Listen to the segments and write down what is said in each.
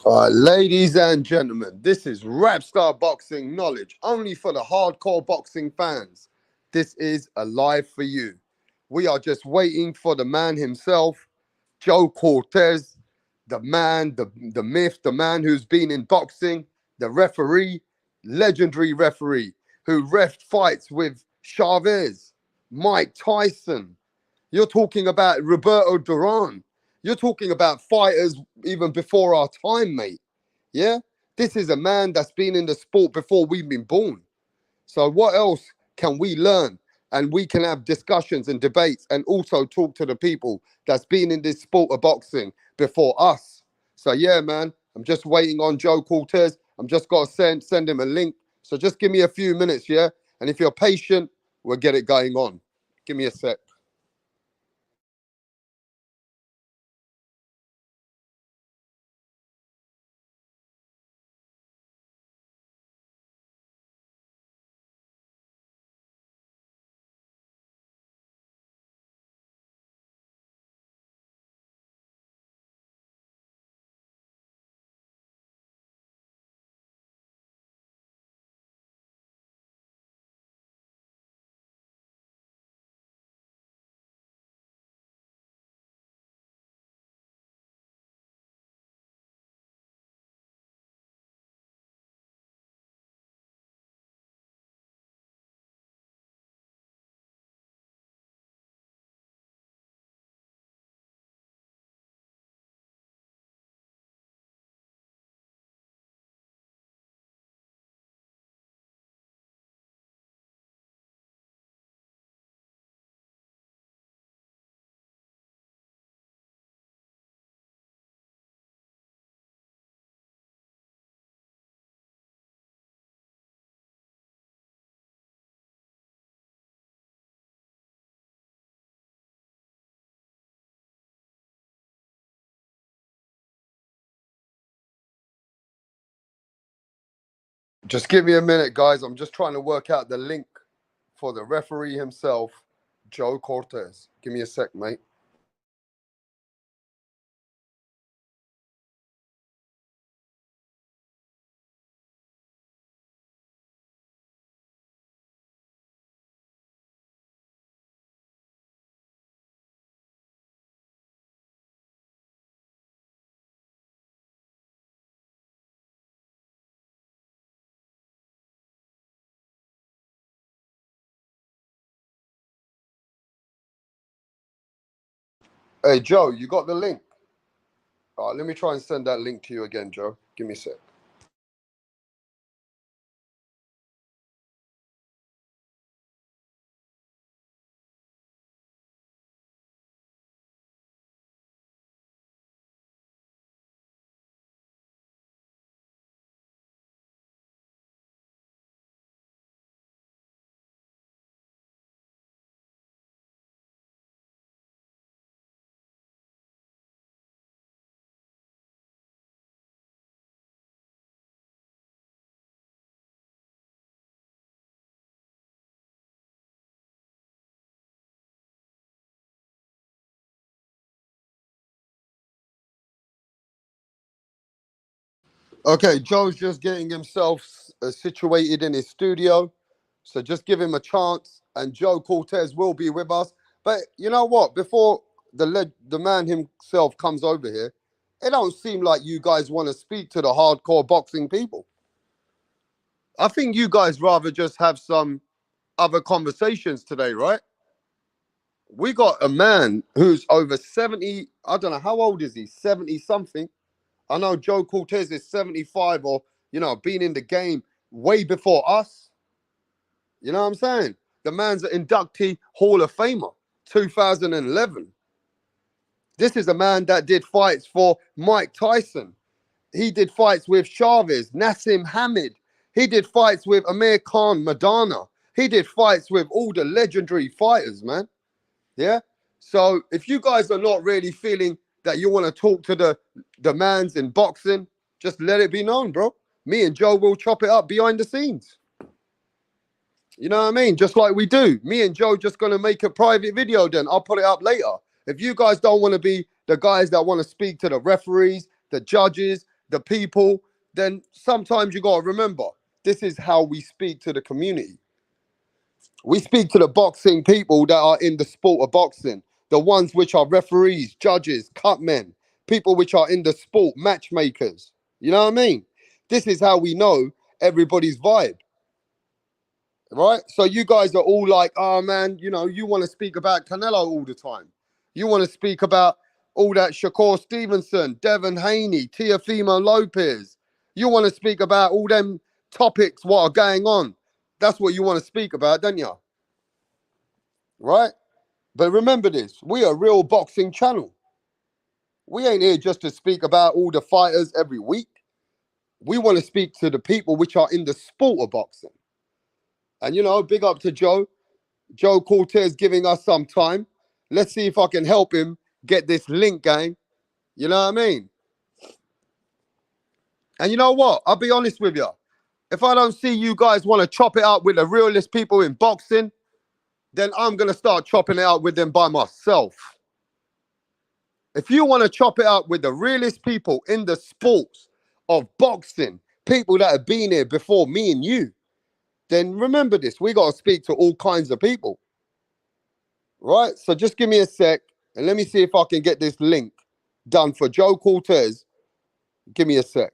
Ladies and gentlemen, this is WRAPSTAR Boxing Knowledge, only for the hardcore boxing fans. This is a live for you. We are just waiting for the man himself, Joe Cortez, the man, the myth, the man who's been in boxing, the referee, legendary referee, who refed fights with Chavez, Mike Tyson. You're talking about Roberto Duran. You're talking about fighters even before our time, mate. Yeah? This is a man that's been in the sport before we've been born. So what else can we learn? And we can have discussions and debates and also talk to the people that's been in this sport of boxing before us. So yeah, man, I'm just waiting on Joe Cortez. I'm just got to send him a link. So just give me a few minutes, yeah? And if you're patient, we'll get it going on. Give me a sec. Just give me a minute, guys. I'm just trying to work out the link for the referee himself, Joe Cortez. Give me a sec, mate. Hey, Joe, you got the link? Let me try and send that link to you again, Joe. Give me a sec. Okay, Joe's just getting himself situated in his studio. So just give him a chance, and Joe Cortez will be with us. But you know what? Before the man himself comes over here, it don't seem like you guys want to speak to the hardcore boxing people. I think you guys rather just have some other conversations today, right? We got a man who's over 70. I don't know, how old is he? 70 something. I know Joe Cortez is 75 or, been in the game way before us. You know what I'm saying? The man's an inductee Hall of Famer, 2011. This is a man that did fights for Mike Tyson. He did fights with Chavez, Nassim Hamid. He did fights with Amir Khan, Madonna. He did fights with all the legendary fighters, man. Yeah. So if you guys are not really feeling that you want to talk to the mans in boxing, just let it be known, bro. Me and Joe will chop it up behind the scenes. You know what I mean? Just like we do. Me and Joe just gonna make a private video. Then I'll put it up later. If you guys don't want to be the guys that want to speak to the referees, the judges, the people, then sometimes you got to remember, this is how we speak to the community. We speak to the boxing people that are in the sport of boxing, the ones which are referees, judges, cutmen, people which are in the sport, matchmakers. You know what I mean? This is how we know everybody's vibe, right? So you guys are all like, oh man, you know, you want to speak about Canelo all the time. You want to speak about all that Shakur Stevenson, Devin Haney, Teofimo Lopez. You want to speak about all them topics what are going on. That's what you want to speak about, don't you? Right? But remember this, we are a real boxing channel. We ain't here just to speak about all the fighters every week. We want to speak to the people which are in the sport of boxing. And, you know, big up to Joe. Joe Cortez giving us some time. Let's see if I can help him get this link, gang. You know what I mean? And you know what? I'll be honest with you. If I don't see you guys want to chop it up with the realest people in boxing, then I'm going to start chopping it out with them by myself. If you want to chop it up with the realest people in the sports of boxing, people that have been here before me and you, then remember this. We got to speak to all kinds of people. Right? So just give me a sec and let me see if I can get this link done for Joe Cortez. Give me a sec.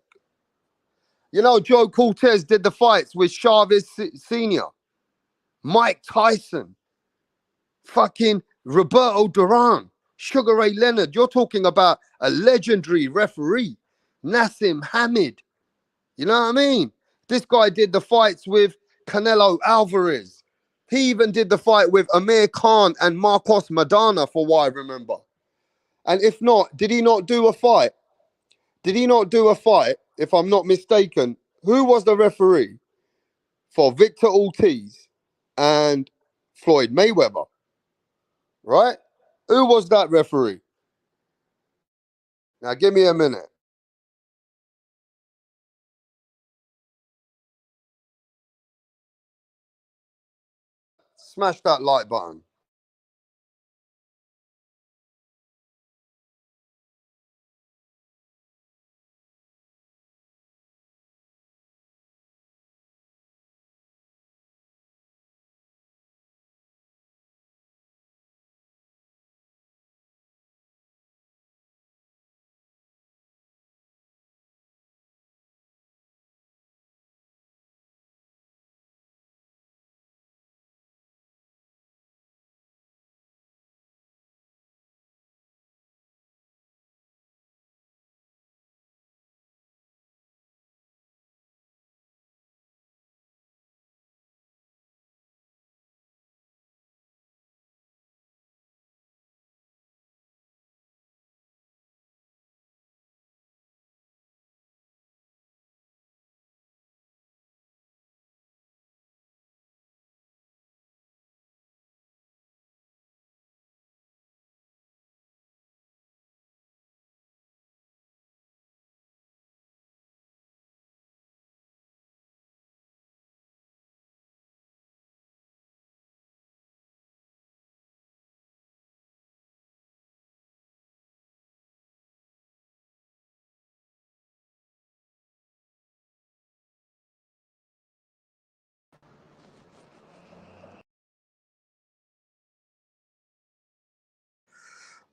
You know, Joe Cortez did the fights with Chavez Sr., Mike Tyson, fucking Roberto Duran, Sugar Ray Leonard. You're talking about a legendary referee, Nassim Hamid. You know what I mean? This guy did the fights with Canelo Alvarez. He even did the fight with Amir Khan and Marcos Maidana, for what I remember. And if not, did he not do a fight? Did he not do a fight, if I'm not mistaken? Who was the referee for Victor Ortiz and Floyd Mayweather? Right? Who was that referee? Now, give me a minute. Smash that like button.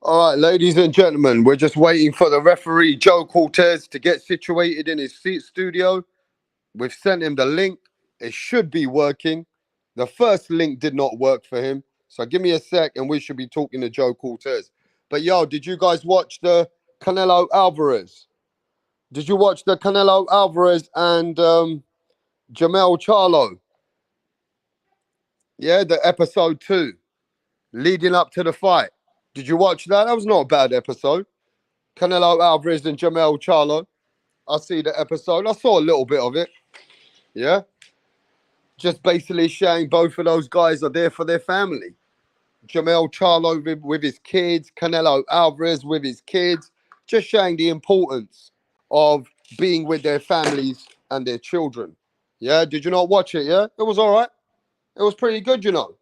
All right, ladies and gentlemen, we're just waiting for the referee, Joe Cortez, to get situated in his seat studio. We've sent him the link. It should be working. The first link did not work for him. So give me a sec and we should be talking to Joe Cortez. But yo, did you guys watch the Canelo Alvarez? Did you watch the Canelo Alvarez and Jamel Charlo? Yeah, the episode 2 leading up to the fight. Did you watch that? That was not a bad episode. Canelo Alvarez and Jamel Charlo. I see the episode. I saw a little bit of it. Yeah. Just basically showing both of those guys are there for their family. Jamel Charlo with his kids, Canelo Alvarez with his kids, just showing the importance of being with their families and their children. Yeah, did you not watch it? Yeah, it was all right. It was pretty good, you know.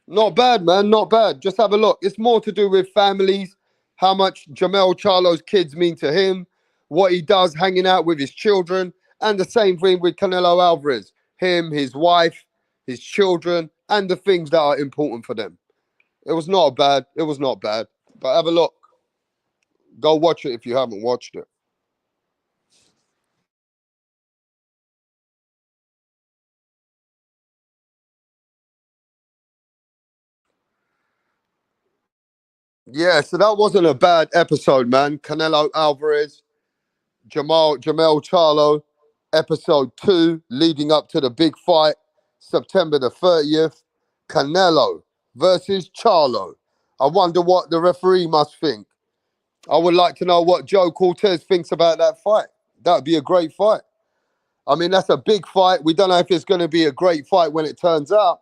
Not bad, man, not bad. Just have a look. It's more to do with families, how much Jamel Charlo's kids mean to him, what he does hanging out with his children, and the same thing with Canelo Alvarez, him, his wife, his children, and the things that are important for them. It was not bad. It was not bad. But have a look. Go watch it if you haven't watched it. Yeah, so that wasn't a bad episode, man. Canelo Alvarez, Jamel Charlo, episode 2, leading up to the big fight, September the 30th. Canelo versus Charlo. I wonder what the referee must think. I would like to know what Joe Cortez thinks about that fight. That would be a great fight. I mean, that's a big fight. We don't know if it's going to be a great fight when it turns out,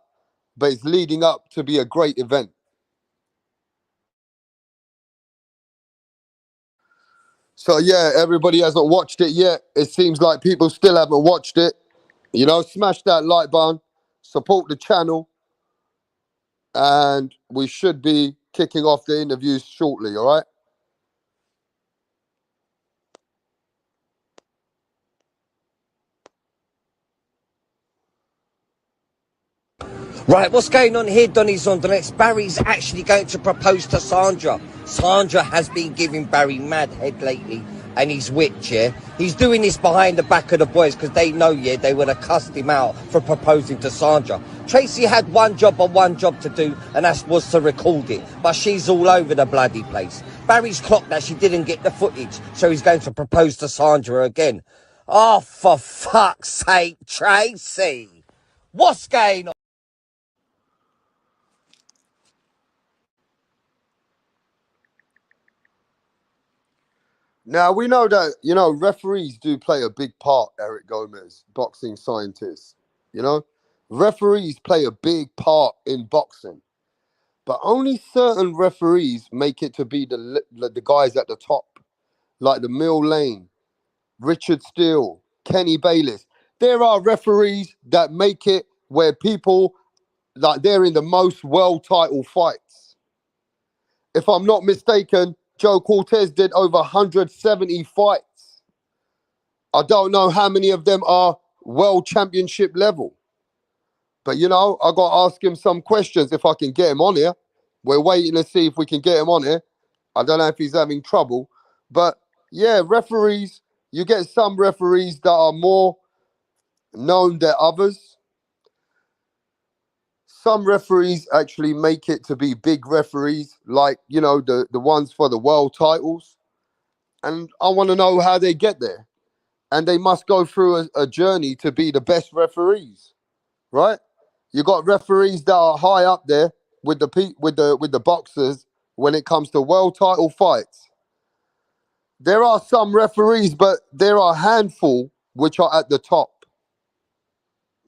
but it's leading up to be a great event. So yeah, everybody hasn't watched it yet. It seems like people still haven't watched it. You know, smash that like button, support the channel, and we should be kicking off the interviews shortly, all right? Right, what's going on here, Donny's on the next? Barry's actually going to propose to Sandra. Sandra has been giving Barry mad head lately, and he's witch, yeah? He's doing this behind the back of the boys because they know, yeah, they would have cussed him out for proposing to Sandra. Tracy had one job to do, and that was to record it, but she's all over the bloody place. Barry's clocked that she didn't get the footage, so he's going to propose to Sandra again. Oh, for fuck's sake, Tracy! What's going on? Now we know that, you know, referees do play a big part, Eric Gomez, boxing scientist. You know, referees play a big part in boxing, but only certain referees make it to be the guys at the top, like the Mill Lane, Richard Steele, Kenny Bayless. There are referees that make it where people, like, they're in the most world title fights. If I'm not mistaken, Joe Cortez did over 170 fights. I don't know how many of them are world championship level. But, you know, I got to ask him some questions if I can get him on here. We're waiting to see if we can get him on here. I don't know if he's having trouble. But, yeah, referees, you get some referees that are more known than others. Some referees actually make it to be big referees, like, you know, the ones for the world titles. And I want to know how they get there. And they must go through a journey to be the best referees, right? You got referees that are high up there with the boxers when it comes to world title fights. There are some referees, but there are a handful which are at the top.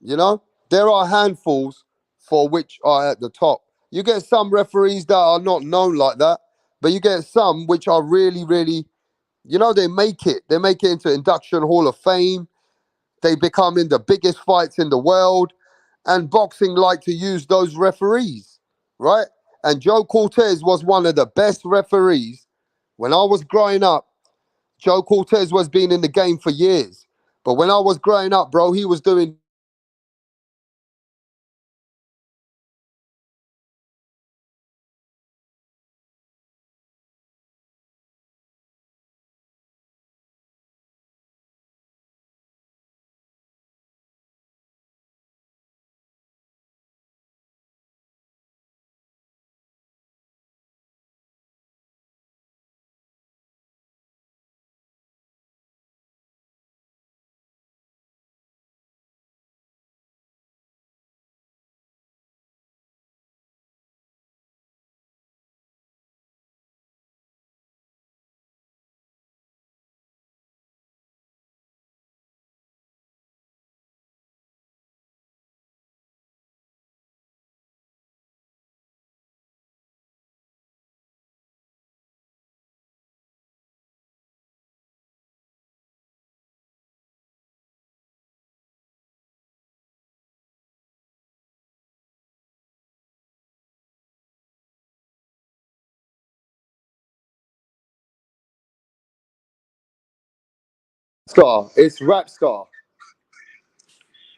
You know, there are handfuls for which are at the top. You get some referees that are not known like that, but you get some which are really, really, you know, they make it. They make it into induction Hall of Fame. They become in the biggest fights in the world, and boxing like to use those referees, right? And Joe Cortez was one of the best referees. When I was growing up, Joe Cortez was been in the game for years. But when I was growing up, bro, he was doing It's WRAPSTAR.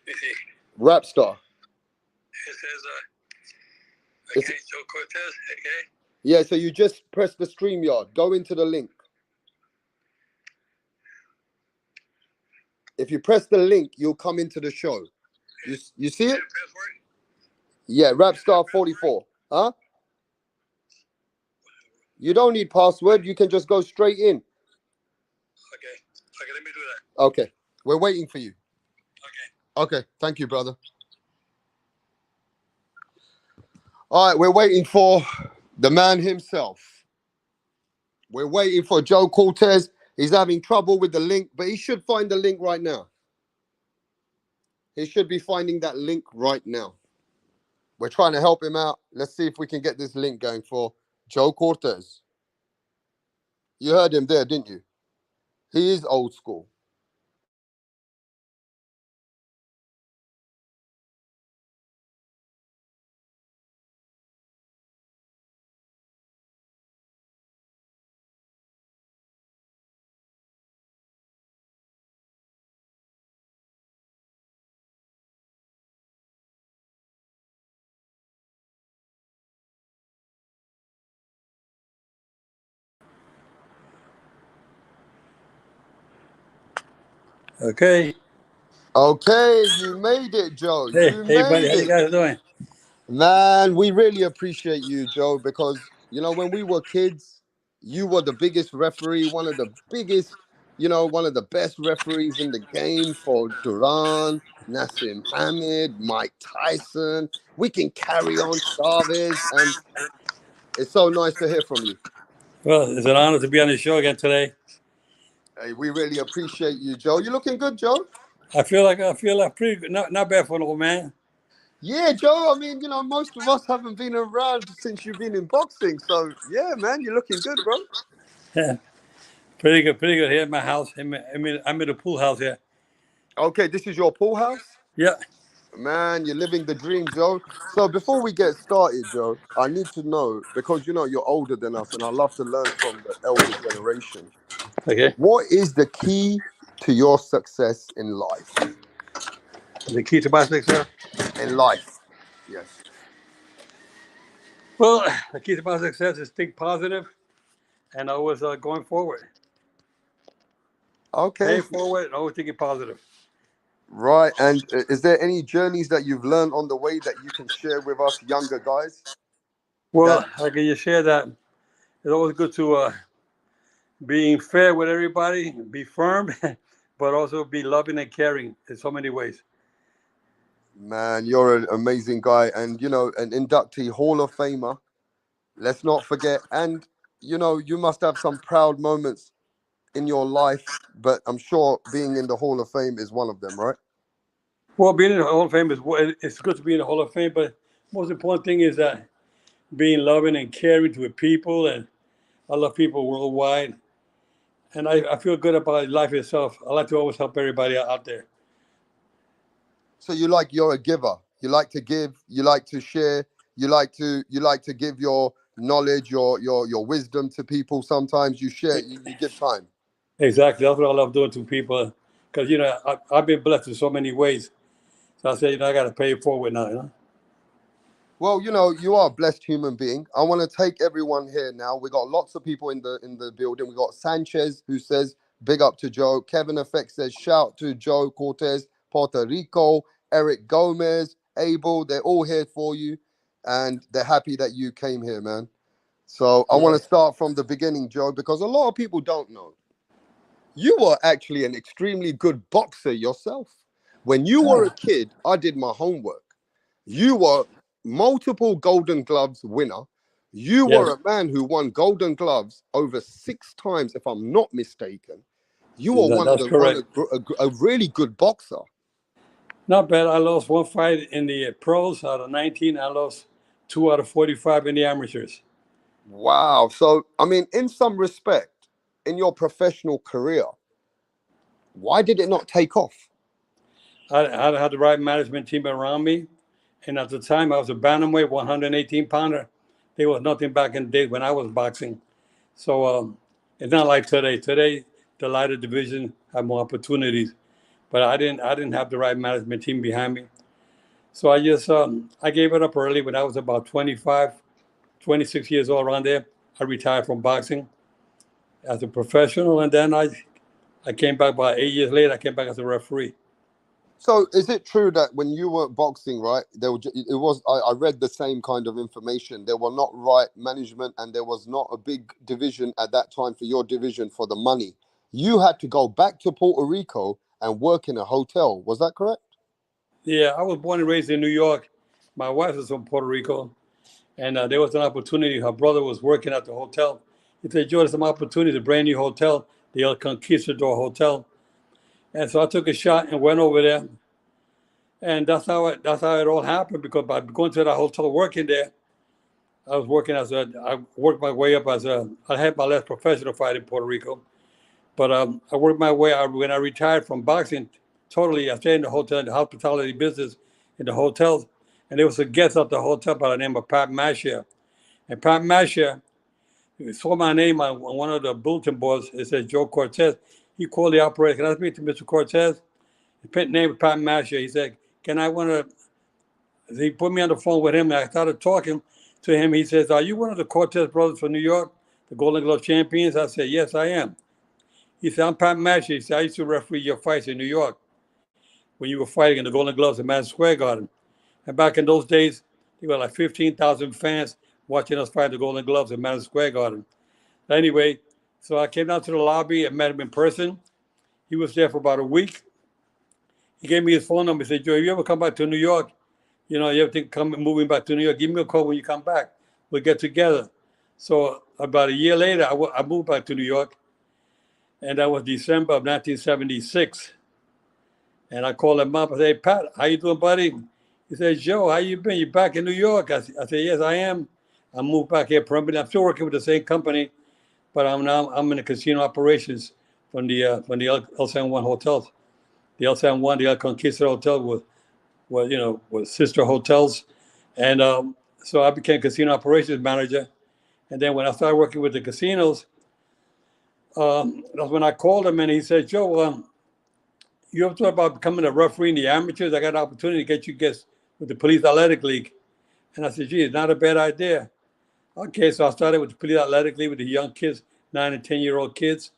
You see, WRAPSTAR. it says, It's, okay, Joe Cortez, okay. yeah, so you just press the StreamYard. Go into the link. If you press the link, you'll come into the show. You see it? Password? Yeah, WRAPSTAR 44. Huh? You don't need password. You can just go straight in. Okay. Okay, let me do that. Okay. We're waiting for you. Okay. Okay. Thank you, brother. All right. We're waiting for the man himself. We're waiting for Joe Cortez. He's having trouble with the link, but he should find the link right now. He should be finding that link right now. We're trying to help him out. Let's see if we can get this link going for Joe Cortez. You heard him there, didn't you? He is old school. Okay. Okay, you made it, Joe. Hey, You hey, buddy, made how you it. guys doing? Man, we really appreciate you, Joe, because, when we were kids, you were the biggest referee, one of the biggest, one of the best referees in the game for Duran, Nassim Hamid, Mike Tyson. We can carry on Chavez, and it's so nice to hear from you. Well, it's an honor to be on the show again today. Hey, we really appreciate you, Joe. You looking good, Joe? I feel like pretty good. Not bad for an old man. Yeah, Joe. I mean, most of us haven't been around since you've been in boxing. So, yeah, man, you're looking good, bro. Yeah, pretty good here at my house. I'm in a pool house here. Okay, this is your pool house? Yeah. Man, you're living the dream, Joe. So before we get started, Joe, I need to know, because you're older than us and I love to learn from the elder generation. Okay. What is the key to your success in life? The key to my success. In life. Yes. Well, the key to my success is think positive and always going forward. Okay. Pay forward and always thinking positive. Right. And is there any journeys that you've learned on the way that you can share with us younger guys? Well, That I can just share that it's always good to being fair with everybody, be firm, but also be loving and caring in so many ways. Man, you're an amazing guy and an inductee Hall of Famer. Let's not forget. And you must have some proud moments in your life, but I'm sure being in the Hall of Fame is one of them, right? Well, being in the Hall of Fame it's good to be in the Hall of Fame, but most important thing is that being loving and caring to the people, and I love people worldwide, and I feel good about life itself. I like to always help everybody out there. So you're a giver. You like to give, you like to share, you like to give your knowledge, your wisdom to people. Sometimes you share, you give time. Exactly, that's what I love doing to people, because I've been blessed in so many ways. So I say, I got to pay it forward now. Well, you are a blessed human being. I want to take everyone here now. We got lots of people in the building. We got Sanchez who says big up to Joe. Kevin Effect says shout to Joe Cortez, Puerto Rico. Eric Gomez, Abel, they're all here for you, and they're happy that you came here, man. So I want Yeah. to start from the beginning, Joe, because a lot of people don't know. You were actually an extremely good boxer yourself. When you were a kid, I did my homework. You were multiple Golden Gloves winner. You Yes, were a man who won Golden Gloves over 6 times, if I'm not mistaken. You were one of that's the correct. a really good boxer. Not bad. I lost one fight in the pros out of 19. I lost 2 out of 45 in the amateurs. Wow. So, I mean, in some respect, in your professional career, why did it not take off? I had the right management team around me. And at the time, I was a bantamweight, 118 pounder. There was nothing back in the day when I was boxing. So it's not like today. Today, the lighter division have more opportunities. But I didn't have the right management team behind me. So I gave it up early when I was about 25, 26 years old, around there. I retired from boxing as a professional, and then I came back about 8 years later. I came back as a referee. So is it true that when you were boxing, right, it was I read the same kind of information. There were not right management, and there was not a big division at that time for your division for the money. You had to go back to Puerto Rico and work in a hotel. Was that correct? Yeah, I was born and raised in New York. My wife is from Puerto Rico, and there was an opportunity. Her brother was working at the hotel. He said, "Joe, there's some opportunity, a brand new hotel, the El Conquistador Hotel." And so I took a shot and went over there. And that's how it all happened, because by going to the hotel, working there, I worked my way up I had my last professional fight in Puerto Rico, but I worked my way out when I retired from boxing. Totally, I stayed in the hotel, in the hospitality business, in the hotels, and there was a guest at the hotel by the name of Pat Masher. And Pat Masher, he saw my name on one of the bulletin boards. It says Joe Cortez. He called the operator. "Can I speak to Mr. Cortez?" His name was Pat Masher. He said, "Can I want to?" He put me on the phone with him, and I started talking to him. He says, "Are you one of the Cortez brothers from New York, the Golden Glove champions?" I said, "Yes, I am." He said, "I'm Pat Masher." He said, "I used to referee your fights in New York when you were fighting in the Golden Gloves at Madison Square Garden. And back in those days, there were like 15,000 fans watching us fight the Golden Gloves at Madison Square Garden." Anyway, so I came down to the lobby and met him in person. He was there for about a week. He gave me his phone number. He said, "Joe, if you ever come back to New York, you ever think moving back to New York, give me a call when you come back. We'll get together." So about a year later, I moved back to New York, and that was December of 1976. And I called him up. I said, "Hey, Pat, how you doing, buddy?" He said, "Joe, how you been? You back in New York?" I said, "Yes, I am. I moved back here permanently. I'm still working with the same company, but I'm in the casino operations from the El San Juan hotels. The El San Juan, the El Conquistador Hotel was sister hotels. And so I became casino operations manager. And then when I started working with the casinos, that's when I called him, and he said, "Joe, you ever thought about becoming a referee in the amateurs? I got an opportunity to get you guests with the Police Athletic League." And I said, "Gee, it's not a bad idea." Okay, so I started with the Police Athletic League with the young kids, 9 and 10-year-old kids.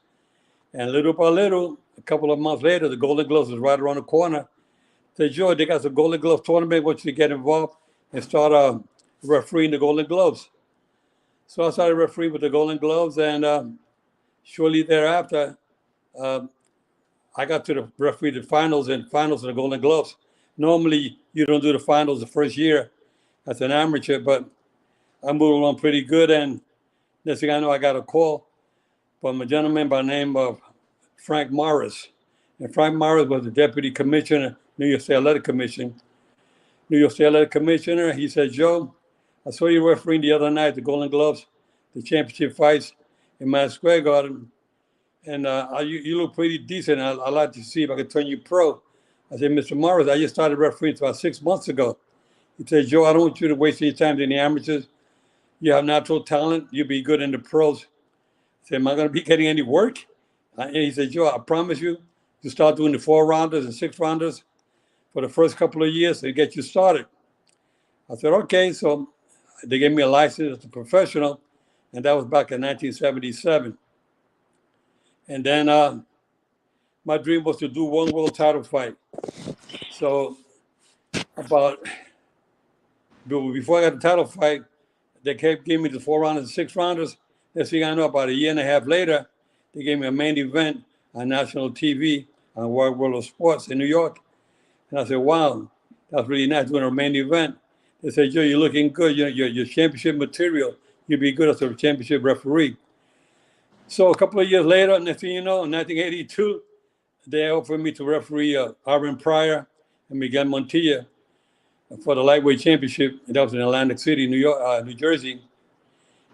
And little by little, a couple of months later, the Golden Gloves was right around the corner. I said, "Joe, they got some Golden Glove tournament. I want you to get involved and start refereeing the Golden Gloves." So I started refereeing with the Golden Gloves, and shortly thereafter, I got to the referee the finals of the Golden Gloves. Normally, you don't do the finals the first year as an amateur, but I moved along pretty good. And next thing I know, I got a call from a gentleman by the name of Frank Morris. And Frank Morris was the deputy commissioner, New York State Athletic Commission. New York State Athletic Commissioner. He said, "Joe, I saw you refereeing the other night, the Golden Gloves, the championship fights in Madison Square Garden. And you look pretty decent. I'd like to see if I could turn you pro." I said, "Mr. Morris, I just started refereeing about 6 months ago." He said, "Joe, I don't want you to waste your time in the amateurs. You have natural talent. You'll be good in the pros." I said, "Am I going to be getting any work?" And he said, "Joe, I promise you to start doing the 4-rounders and 6-rounders for the first couple of years to get you started." I said, "Okay." So they gave me a license as a professional, and that was back in 1977. And then my dream was to do one world title fight. So before I got the title fight, they kept giving me the 4-rounders and 6-rounders. Next thing I know, about a year and a half later, they gave me a main event on national TV on World of Sports in New York. And I said, "Wow, that's really nice doing a main event." They said, "Joe, you're looking good. You're championship material. You'll be good as a championship referee." So a couple of years later, next thing you know, in 1982, they offered me to referee Arvin Pryor and Miguel Montilla for the lightweight championship. And that was in Atlantic City, New Jersey.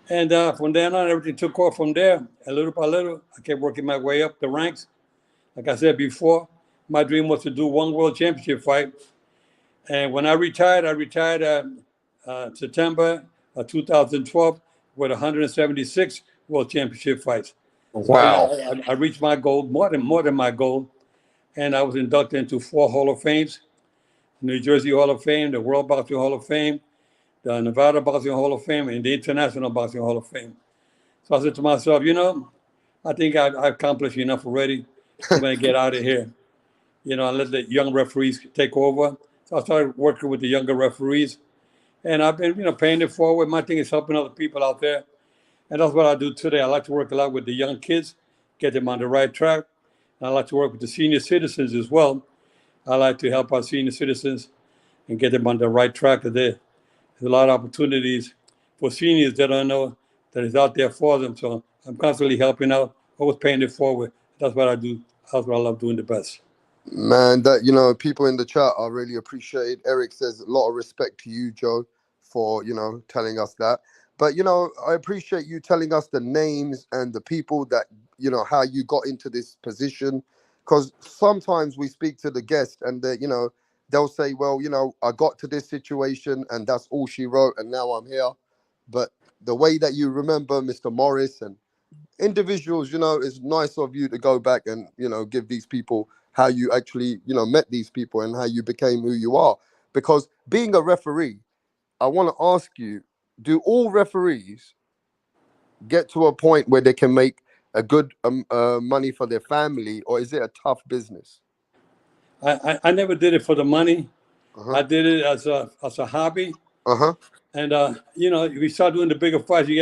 And from then on, everything took off from there. And little by little, I kept working my way up the ranks. Like I said before, my dream was to do one world championship fight. And when I retired September of 2012 with 176 world championship fights. So Wow. I reached my goal, more than my goal, and I was inducted into 4 Hall of Fames: New Jersey Hall of Fame, the World Boxing Hall of Fame, the Nevada Boxing Hall of Fame, and the International Boxing Hall of Fame. So I said to myself, I think I've accomplished enough already. I'm going to get out of here, and let the young referees take over. So I started working with the younger referees, and I've been, paying it forward. My thing is helping other people out there, and that's what I do today. I like to work a lot with the young kids, get them on the right track. And I like to work with the senior citizens as well. I like to help our senior citizens and get them on the right track. There's a lot of opportunities for seniors that don't know that is out there for them. So I'm constantly helping out, always paying it forward. That's what I do. That's what I love doing the best. Man, that people in the chat, I really appreciate it. Eric says a lot of respect to you, Joe, for telling us that. But I appreciate you telling us the names and the people that how you got into this position, because sometimes we speak to the guest and they'll say, well, I got to this situation and that's all she wrote, and now I'm here. But the way that you remember Mr. Morris and individuals, it's nice of you to go back and give these people how you actually met these people and how you became who you are. Because being a referee, I want to ask you, do all referees get to a point where they can make a good money for their family, or is it a tough business? I never did it for the money. Uh-huh. I did it as a hobby. Uh-huh. And if you start doing the bigger fights, you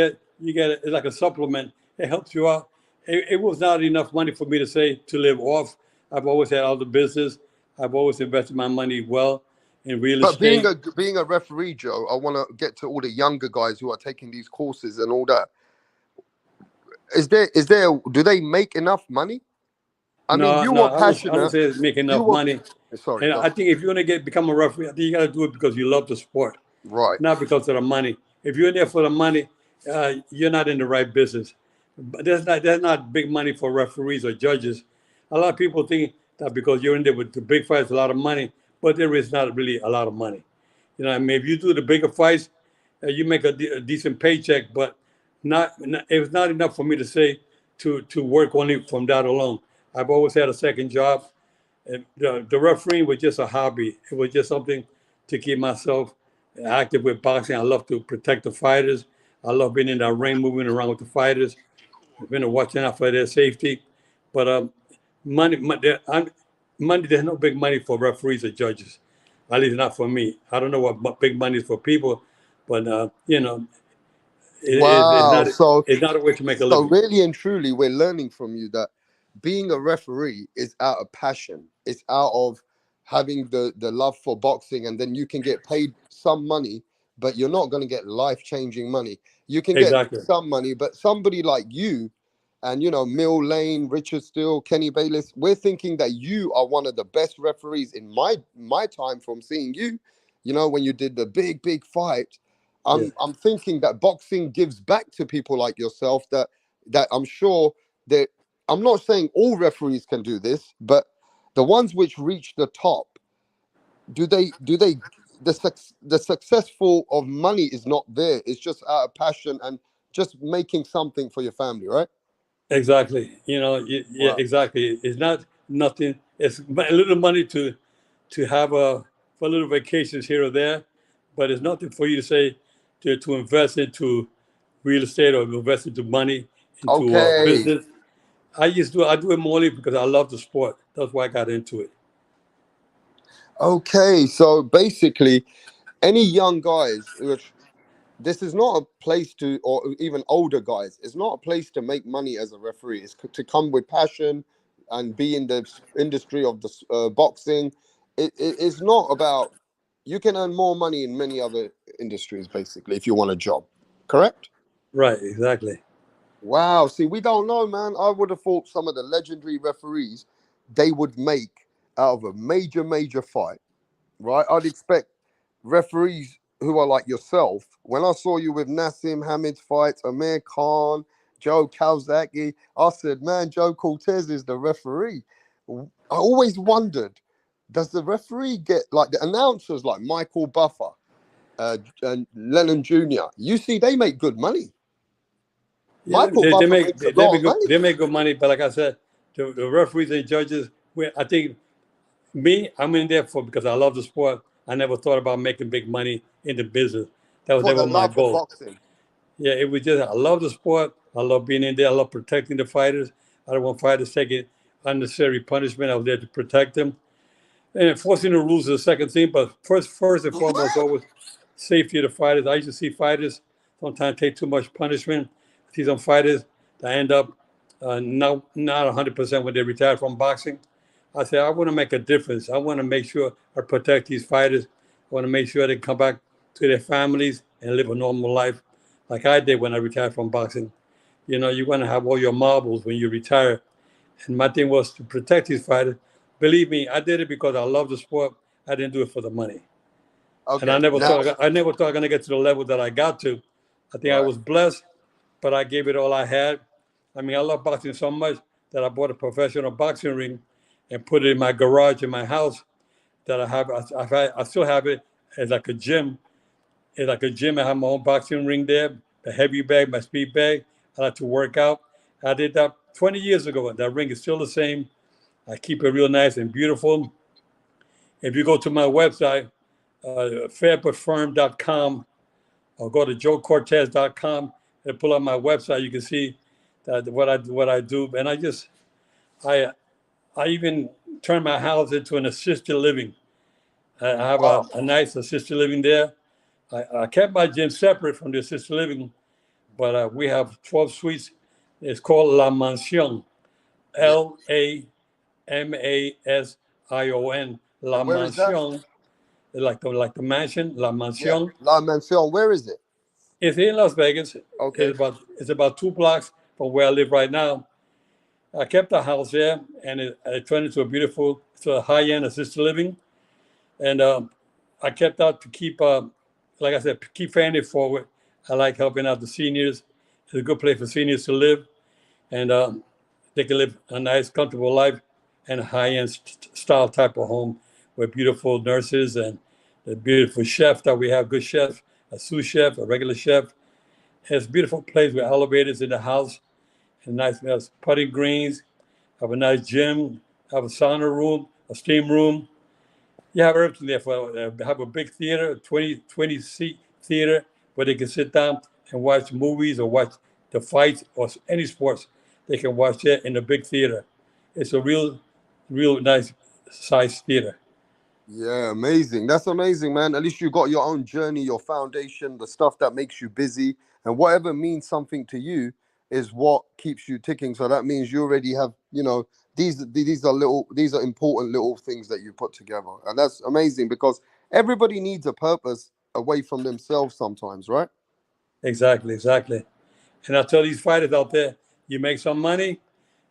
get it's like a supplement. It helps you out. It was not enough money for me to say to live off. I've always had other business. I've always invested my money well in real But being estate. a referee, Joe, I want to get to all the younger guys who are taking these courses and all that. Is there do they make enough money? I mean, No, you no, were I would passionate. say it's make You enough were money. sorry, And go. I think if you want to become a referee, I think you got to do it because you love the sport, Right. not because of the money. If you're in there for the money, you're not in the right business. But there's not big money for referees or judges. A lot of people think that because you're in there with the big fights, a lot of money, but there is not really a lot of money. I mean, if you do the bigger fights, you make a decent paycheck, but it was not enough for me to say to work only from that alone. I've always had a second job, and the refereeing was just a hobby. It was just something to keep myself active with boxing. I love to protect the fighters. I love being in that ring, moving around with the fighters, watching out for their safety. But money, money, there's no big money for referees or judges. At least not for me. I don't know what big money is for people, but it's Wow. not So it's not a way to make a so living. really and truly, we're learning from you that being a referee is out of passion. It's out of having the love for boxing, and then you can get paid some money, but you're not going to get life-changing money. You can get Exactly. some money, but somebody like you and Mill Lane, Richard Steele, Kenny Bayless, we're thinking that you are one of the best referees in my time from seeing you, when you did the big fight. Yeah. I'm thinking that boxing gives back to people like yourself, that I'm sure that I'm not saying all referees can do this, but the ones which reach the top, do they the successful of money is not there. It's just out of passion and just making something for your family, right? Exactly. Yeah, Wow. exactly. It's not nothing. It's a little money to have for little vacations here or there, but it's nothing for you to say to invest into real estate or invest into money into Okay. business. I do it morely because I love the sport. That's why I got into it. Okay. So basically, any young guys which this is not a place to, or even older guys, it's not a place to make money as a referee. It's to come with passion and be in the industry of the boxing. It's not about, you can earn more money in many other industries, basically, if you want a job. Correct? Right. Exactly. Wow. See, we don't know, man. I would have thought some of the legendary referees, they would make out of a major fight, right? I'd expect referees who are like yourself. When I saw you with Nassim Hamid's fights, Amir Khan, Joe Calzaghe, I said, man, Joe Cortez is the referee. I always wondered, does the referee get like the announcers like Michael Buffer and Lennon Jr.? You see, they make good money. Yeah, Michael Buffer makes a lot of money. they make good money, but like I said, the referees and judges, I think I'm in there for because I love the sport. I never thought about making big money in the business. That was For the never my love of goal. boxing. Yeah, it was just I love the sport. I love being in there. I love protecting the fighters. I don't want fighters taking unnecessary punishment. I was there to protect them. And enforcing the rules is the second thing, but first and foremost, always safety of the fighters. I used to see fighters sometimes take too much punishment. I see some fighters that end up not 100% when they retire from boxing. I say I want to make a difference. I want to make sure I protect these fighters. I want to make sure they come back to their families and live a normal life, like I did when I retired from boxing. You know, you want to have all your marbles when you retire. And my thing was to protect these fighters. Believe me, I did it because I love the sport. I didn't do it for the money. And Okay, now, I never thought I was gonna get to the level that I got to. I think I right. was blessed, but I gave it all I had. I mean, I love boxing so much that I bought a professional boxing ring and put it in my garage in my house. That I have, I still have it as like a gym. It's like a gym. I have my own boxing ring there, the heavy bag, my speed bag. I like to work out. I did that 20 years ago. That ring is still the same. I keep it real nice and beautiful. If you go to my website, fairperfirm.com, or go to joecortez.com and pull up my website, you can see that what I do. And I I even turn my house into an assisted living. I have Wow. a nice assisted living there. I kept my gym separate from the assisted living, but we have 12 suites. It's called La Mansion, Yeah. LAMASION, La And where is that? Mansion, like the mansion, La Yeah. Mansion. La Mansion, where is it? It's in Las Vegas. Okay. It's about 2 blocks from where I live right now. I kept the house there, and it turned into a high-end assisted living. And I kept out to keep, like I said, keep paying it forward. I like helping out the seniors. It's a good place for seniors to live, and they can live a nice, comfortable life in a high-end style type of home with beautiful nurses and the beautiful chef that we have. Good chef, a sous chef, a regular chef. It's a beautiful place with elevators in the house and nice putting greens. Have a nice gym. Have a sauna room, a steam room. You have everything there for have a big theater, a 20 seat theater where they can sit down and watch movies or watch the fights or any sports. They can watch there in the big theater. It's a real nice size theater. Yeah, amazing. That's amazing, man. At least you got your own journey, your foundation, the stuff that makes you busy, and whatever means something to you is what keeps you ticking. So that means you already have, these are important little things that you put together, and that's amazing because everybody needs a purpose away from themselves sometimes, right? Exactly. And I tell these fighters out there, you make some money,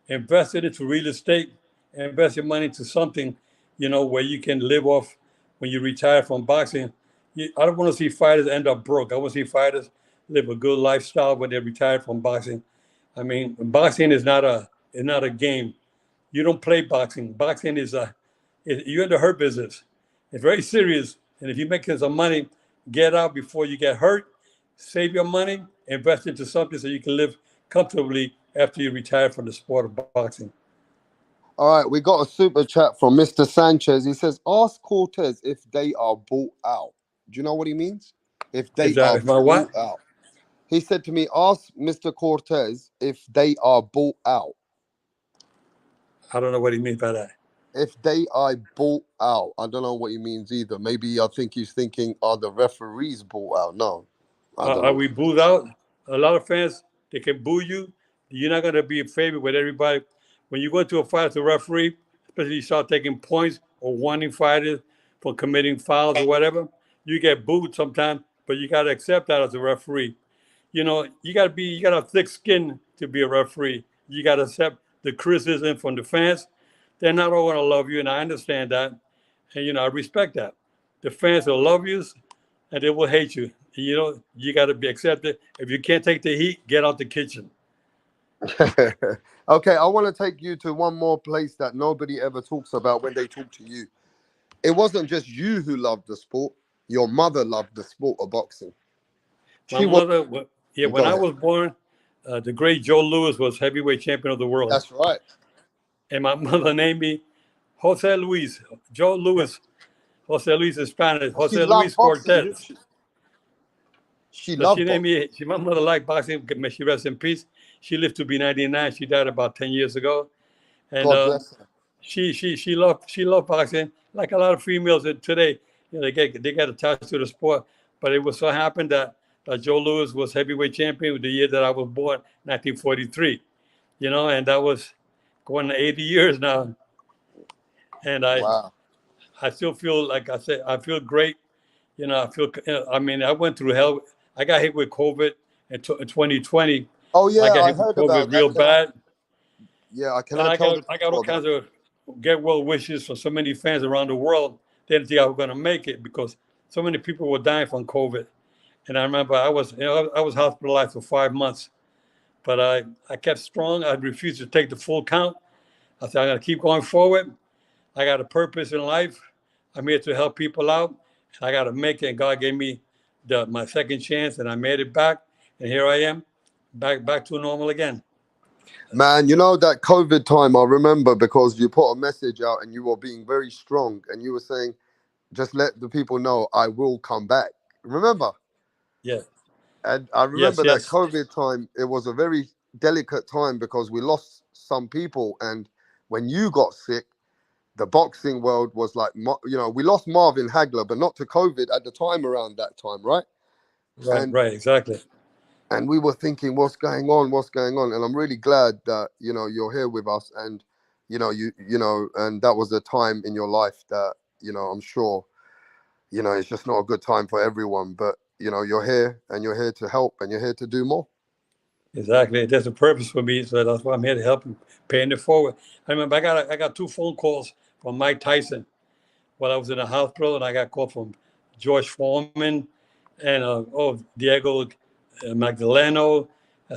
invest it into real estate, invest your money into something, where you can live off when you retire from boxing. I don't want to see fighters end up broke. I want to see fighters live a good lifestyle when they retire from boxing. I mean, boxing is not a game. You don't play boxing. Boxing you're in the hurt business. It's very serious. And if you're making some money, get out before you get hurt. Save your money, invest into something so you can live comfortably after you retire from the sport of boxing. All right, we got a super chat from Mr. Sanchez. He says, "Ask Cortez if they are bought out." Do you know what he means? If Is they that are if my what? bought out. He said to me, "Ask Mr. Cortez if they are bought out." I don't know what he means by that. If they are bought out, I don't know what he means either. Maybe I think he's thinking, are the referees bought out? No, I don't Are know. we booed out? A lot of fans, they can boo you. You're not going to be in favor with everybody. When you go into a fight as a referee, especially you start taking points or warning fighters for committing fouls or whatever, you get booed sometimes, but you got to accept that as a referee. You got to have thick skin to be a referee. You got to accept the criticism from the fans. They're not all going to love you, and I understand that. And, I respect that. The fans will love you, and they will hate you. You got to be accepted. If you can't take the heat, get out the kitchen. Okay, I want to take you to one more place that nobody ever talks about when they talk to you. It wasn't just you who loved the sport. Your mother loved the sport of boxing. My She was. mother, yeah, when Go I ahead. was born, the great Joe Louis was heavyweight champion of the world. That's right. And my mother named me Jose Luis. Joe Louis. Jose Luis is Spanish. She Jose loved Luis boxing, didn't Cortez. she? She But she loved named boxing. me. My mother liked boxing. May she rest in peace. She lived to be 99. She died about 10 years ago. And God bless her. she loved boxing like a lot of females today. They get attached to the sport. But it was so happened that Joe Louis was heavyweight champion the year that I was born, 1943. And that was going to 80 years now. And Wow. I still feel, like I said, I feel great. I mean, I went through hell. I got hit with COVID in 2020. Oh I yeah, got I hit with heard COVID about that. real bad. Can And I tell the I got all people kinds about of get well wishes from so many fans around the world. They didn't think I was going to make it because so many people were dying from COVID. And I remember I was hospitalized for 5 months, but I kept strong. I refused to take the full count. I said, I'm going to keep going forward. I got a purpose in life. I'm here to help people out. I got to make it. And God gave me my second chance, and I made it back. And here I am, back to normal again. Man, you know that COVID time, I remember because you put a message out and you were being very strong and you were saying, just let the people know I will come back. Remember? Yeah. And I Yes, remember that yes. COVID time, it was a very delicate time because we lost some people. And when you got sick, the boxing world was like, we lost Marvin Hagler, but not to COVID at the time around that time, right? Right, exactly. And we were thinking, what's going on? And I'm really glad that, you're here with us. And, and that was a time in your life that, I'm sure, it's just not a good time for everyone. But, you're here and you're here to help and you're here to do more. Exactly. There's a purpose for me, so that's why I'm here to help him, paying it forward. I remember I got 2 phone calls from Mike Tyson while I was in the hospital, and I got a call from George Foreman and Diego Magdaleno,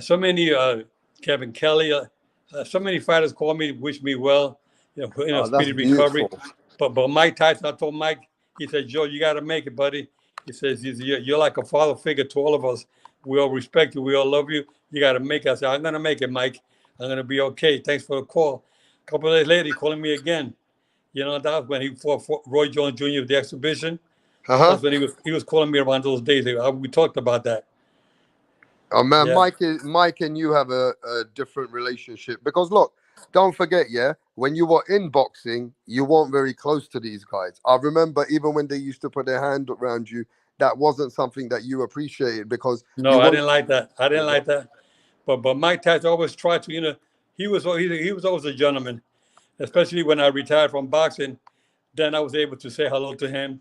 so many Kevin Kelly, so many fighters called me, wish me well, Oh, that's speedy recovery. beautiful. But Mike Tyson, I told Mike, he said, Joe, you got to make it, buddy. He says, you're like a father figure to all of us. We all respect you. We all love you. You got to make it. I said, I'm going to make it, Mike. I'm going to be okay. Thanks for the call. A couple of days later, he calling me again. That was when he fought Roy Jones Jr. at the exhibition. Uh-huh. That's when he was calling me around those days. We talked about that. Oh man, Yeah. Mike and you have a different relationship because look, don't forget, when you were in boxing, you weren't very close to these guys. I remember even when they used to put their hand around you, that wasn't something that you appreciated because No, you I wanted. didn't like that. I didn't like that. But Mike Tyson always tried to, he was always a gentleman, especially when I retired from boxing. Then I was able to say hello to him.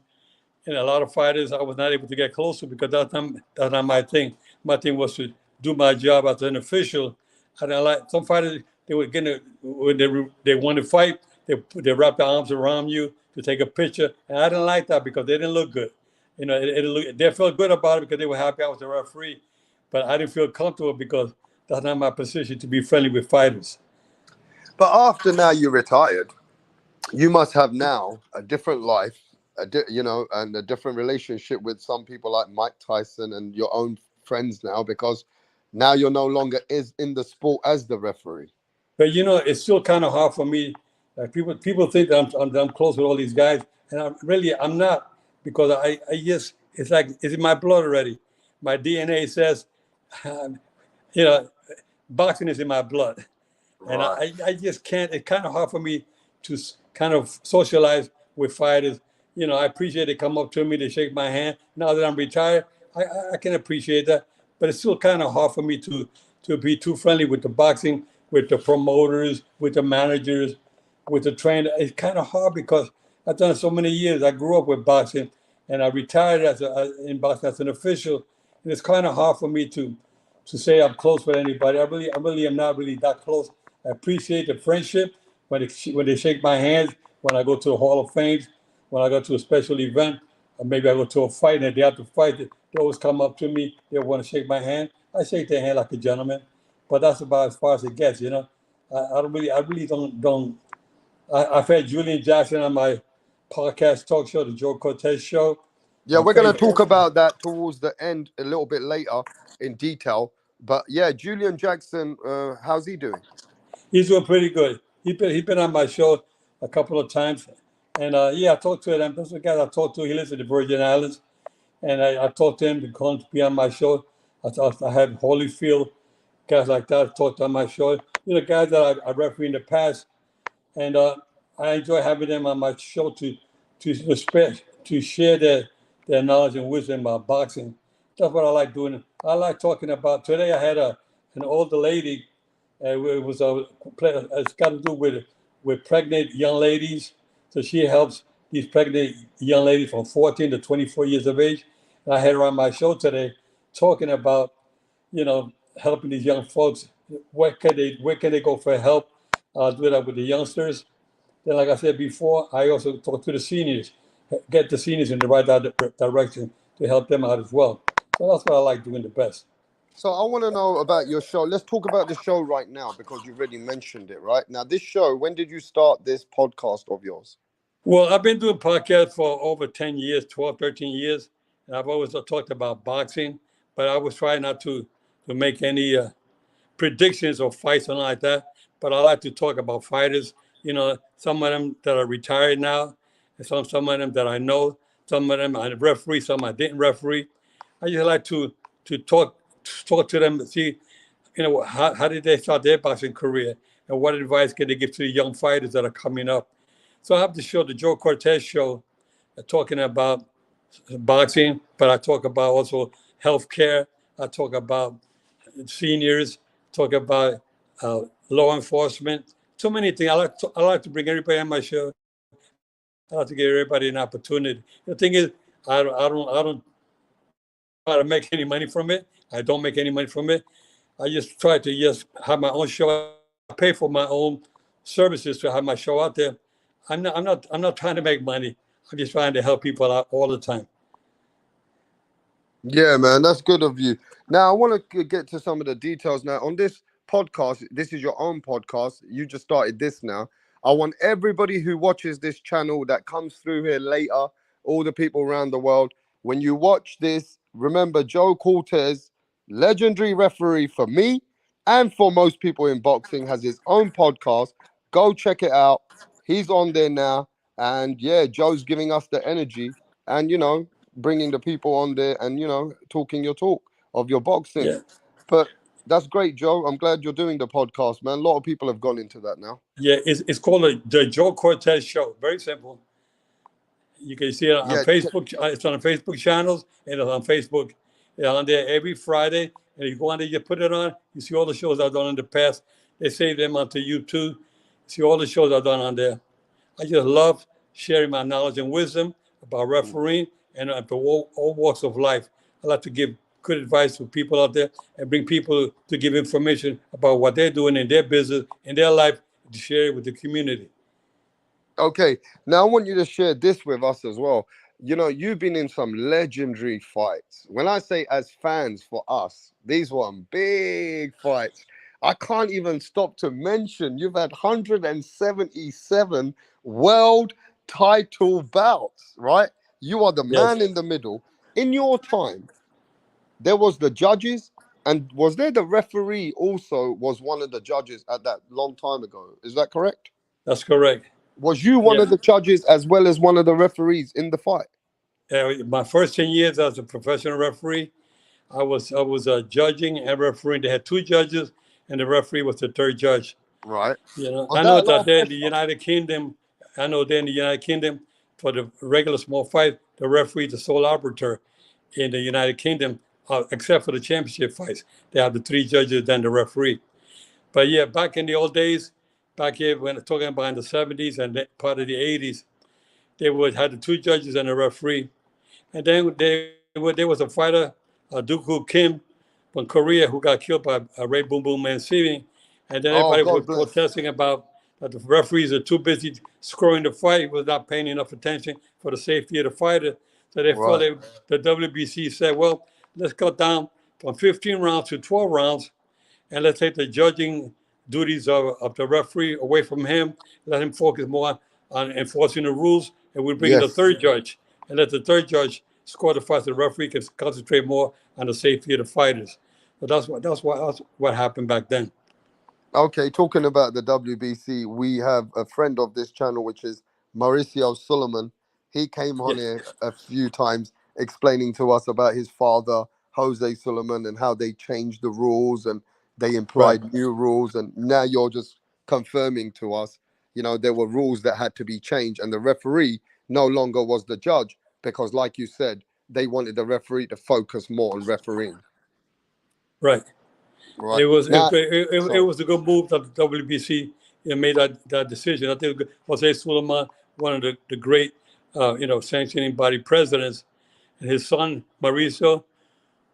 And a lot of fighters, I was not able to get closer because that's not my thing. My thing was to do my job as an official. I didn't like some fighters. They were getting when they want to fight. They wrap their arms around you to take a picture, and I didn't like that because they didn't look good. They felt good about it because they were happy I was the referee, but I didn't feel comfortable because that's not my position to be friendly with fighters. But after now you retired, you must have now a different life, and a different relationship with some people like Mike Tyson and your own friends now because now you're no longer in the sport as the referee. But it's still kind of hard for me. People think that I'm close with all these guys, and I'm not because I just it's like it's in my blood already. My DNA says, boxing is in my blood, and Right. I just can't. It's kind of hard for me to kind of socialize with fighters. I appreciate they come up to me, they shake my hand. Now that I'm retired, I can appreciate that, but it's still kind of hard for me to be too friendly with the boxing, with the promoters, with the managers, with the trainer. It's kind of hard because I've done it so many years. I grew up with boxing, and I retired in boxing as an official, and it's kind of hard for me to say I'm close with anybody. I really am not really that close. I appreciate the friendship when they shake my hands, when I go to the Hall of Fame, when I go to a special event, or maybe I go to a fight and they have to fight. They always come up to me. They want to shake my hand. I shake their hand like a gentleman, but that's about as far as it gets. I really don't. I've had Julian Jackson on my podcast talk show, the Joe Cortez Show. Yeah, we're going to talk about that towards the end a little bit later in detail. But yeah, Julian Jackson, how's he doing? He's doing pretty good. He been on my show a couple of times, and yeah, I talked to him. That's the guy I talked to. He lives in the Virgin Islands, and I talked to him to call him to be on my show. I had Holyfield, guys like that talked on my show. You know, guys that I refereed in the past, and I enjoy having them on my show to respect, to share their knowledge and wisdom about boxing. That's what I like doing. I like talking about. Today I had an older lady. It was it's got to do with pregnant young ladies. So she helps these pregnant young ladies from 14 to 24 years of age. And I had her on my show today, talking about, helping these young folks. Where can they go for help? Do that with the youngsters. Then, like I said before, I also talk to the seniors, get the seniors in the right direction to help them out as well. So that's what I like doing the best. So I want to know about your show. Let's talk about the show right now because you already mentioned it, right? Now, this show, when did you start this podcast of yours? Well, I've been doing podcasts for over 10 years, 12, 13 years. And I've always talked about boxing, but I was trying not to make any predictions or fights or like that. But I like to talk about fighters. Some of them that are retired now, and some of them that I know. Some of them I referee, some I didn't referee. I just like to talk to them and see, how did they start their boxing career, and what advice can they give to the young fighters that are coming up. So I have the show, the Joe Cortez Show, talking about boxing, but I talk about also healthcare. I talk about seniors, talk about law enforcement, so many things. I like to bring everybody on my show. I like to give everybody an opportunity. The thing is, I don't try to make any money from it. I don't make any money from it. I just try to just have my own show. I pay for my own services to have my show out there. I'm not trying to make money. I'm just trying to help people out all the time. Yeah, man, that's good of you. Now, I want to get to some of the details now. On this podcast, this is your own podcast. You just started this now. I want everybody who watches this channel that comes through here later, all the people around the world, when you watch this, remember Joe Cortez, legendary referee for me and for most people in boxing, has his own podcast. Go check it out. He's on there now. And yeah, Joe's giving us the energy. And, bringing the people on there and talking your talk of your boxing. Yeah, But that's great, Joe. I'm glad you're doing the podcast, man. A lot of people have gone into that now. yeah. It's called the Joe Cortez Show. Very simple. You can see it on Yeah, Facebook. It's on the Facebook channels, and it's on Facebook. It's on there every Friday. And you go on there, you put it on. You see all the shows I've done in the past. They save them onto YouTube. See all the shows I've done on there. I just love sharing my knowledge and wisdom about refereeing and for all walks of life. I like to give good advice to people out there and bring people to give information about what they're doing in their business, in their life, to share it with the community. okay. Now I want you to share this with us as well. You've been in some legendary fights. When I say as fans for us, these were big fights. I can't even stop to mention you've had 177 world title bouts, right? You are the man Yes, in the middle. In your time, there was the judges, and was there the referee also was one of the judges at that long time ago? Is that correct? that's correct. Was you one Yeah. of the judges as well as one of the referees in the fight? My first 10 years as a professional referee, I was judging and refereeing. They had two judges, and the referee was the third judge. Right. Was I that know a lot that of there in the pressure? United Kingdom, I know there in the United Kingdom, for the regular small fight, the referee is the sole arbiter in the United Kingdom, except for the championship fights. They have the three judges and the referee. But yeah, back in the old days, back here when talking about in the 70s and part of the 80s, they would have the two judges and the referee. And then there was a fighter, Dooku Kim from Korea, who got killed by Ray Boom Boom Mancini. And then Oh, everybody was God bless. protesting about that the referees are too busy scoring the fight, was not paying enough attention for the safety of the fighter. So therefore, Right. the WBC said, well, let's cut down from 15 rounds to 12 rounds, and let's take the judging duties of the referee away from him, let him focus more on enforcing the rules, and we bring in the Yes. third judge, and let the third judge score the fight so the referee can concentrate more on the safety of the fighters. So that's what happened back then. Okay, talking about the WBC, we have a friend of this channel, which is Mauricio Suleiman. He came on Yeah, here a few times explaining to us about his father, Jose Suleiman, and how they changed the rules and they right, implied new rules. And now you're just confirming to us, there were rules that had to be changed, and the referee no longer was the judge because, like you said, they wanted the referee to focus more on refereeing. right. Right It was it, now, it, it, it sorry. was a good move that the WBC made that decision. I think Jose Sulaiman, one of the great sanctioning body presidents, and his son Mauricio,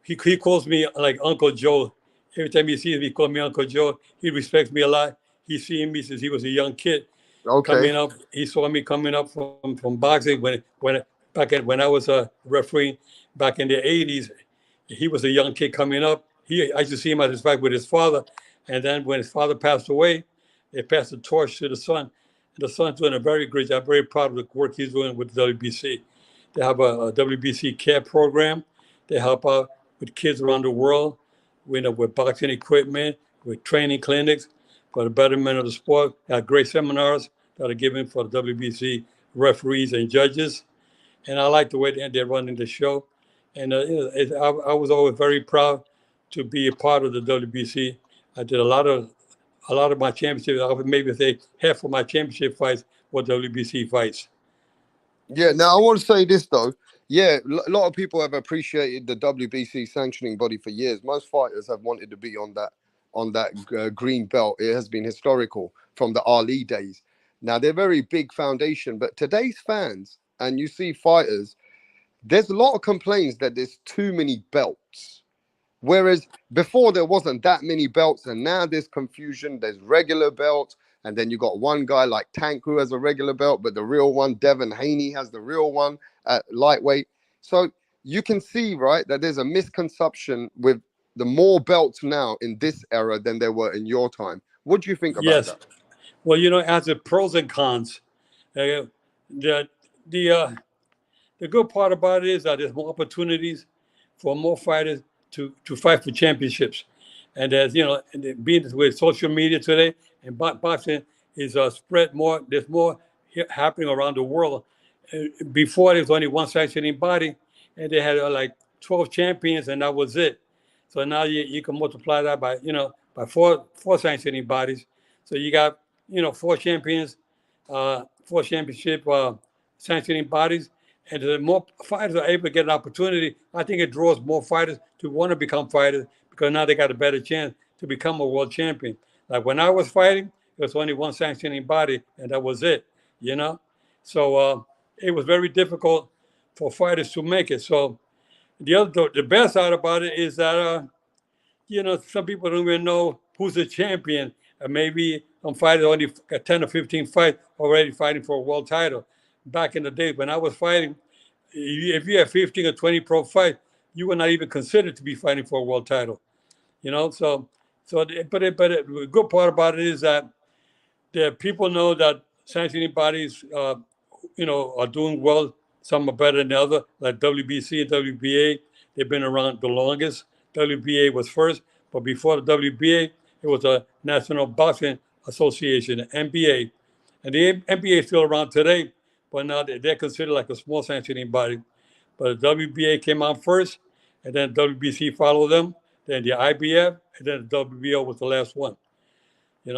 he calls me like Uncle Joe. Every time he sees me, he calls me Uncle Joe. He respects me a lot. He's seen me since he was a young kid Okay. coming up. He saw me coming up from boxing when I was a referee back in the '80s. He was a young kid coming up. I used to see him at his fight with his father, and then when his father passed away, they passed the torch to the son. And the son's doing a very great job. Very proud of the work he's doing with the WBC. They have a WBC care program. They help out with kids around the world, with boxing equipment, with training clinics for the betterment of the sport. They have great seminars that are given for the WBC referees and judges. And I like the way they're running the show. And I was always very proud to be a part of the WBC. I did a lot of my championship. I would maybe say half of my championship fights were WBC fights. Yeah, now I want to say this though. Yeah, a lot of people have appreciated the WBC sanctioning body for years. Most fighters have wanted to be on that green belt. It has been historical from the Ali days. Now they're very big foundation, but today's fans and you see fighters, there's a lot of complaints that there's too many belts. Whereas before there wasn't that many belts, and now there's confusion. There's regular belts, and then you got one guy like Tank who has a regular belt, but the real one, Devin Haney, has the real one at lightweight. So you can see, right, that there's a misconception with the more belts now in this era than there were in your time. What do you think about Yes. that? Well, as a pros and cons, uh, the the uh, the good part about it is that there's more opportunities for more fighters to fight for championships, and and being with social media today and boxing is spread more. There's more happening around the world. Before there was only one sanctioning body, and they had like 12 champions, and that was it. So now you can multiply that by four sanctioning bodies. So you got four champions, four championship sanctioning bodies, and the more fighters are able to get an opportunity, I think it draws more fighters to want to become fighters because now they got a better chance to become a world champion. Like when I was fighting, there was only one sanctioning body, and that was it. You know, so it was very difficult for fighters to make it. So the best side about it is that some people don't even know who's the champion. Maybe I'm fighting only 10 or 15 fights already fighting for a world title. Back in the day when I was fighting, if you had 15 or 20 pro fights, you were not even considered to be fighting for a world title. The good part about it is that the people know that sanctioning bodies, are doing well. Some are better than the other, like WBC and WBA. They've been around the longest. WBA was first, but before the WBA, it was a National Boxing Association, NBA. And the NBA is still around today, but now they're considered like a small sanctioning body. But the WBA came out first, and then WBC followed them, then the IBF, and then the WBO was the last one. You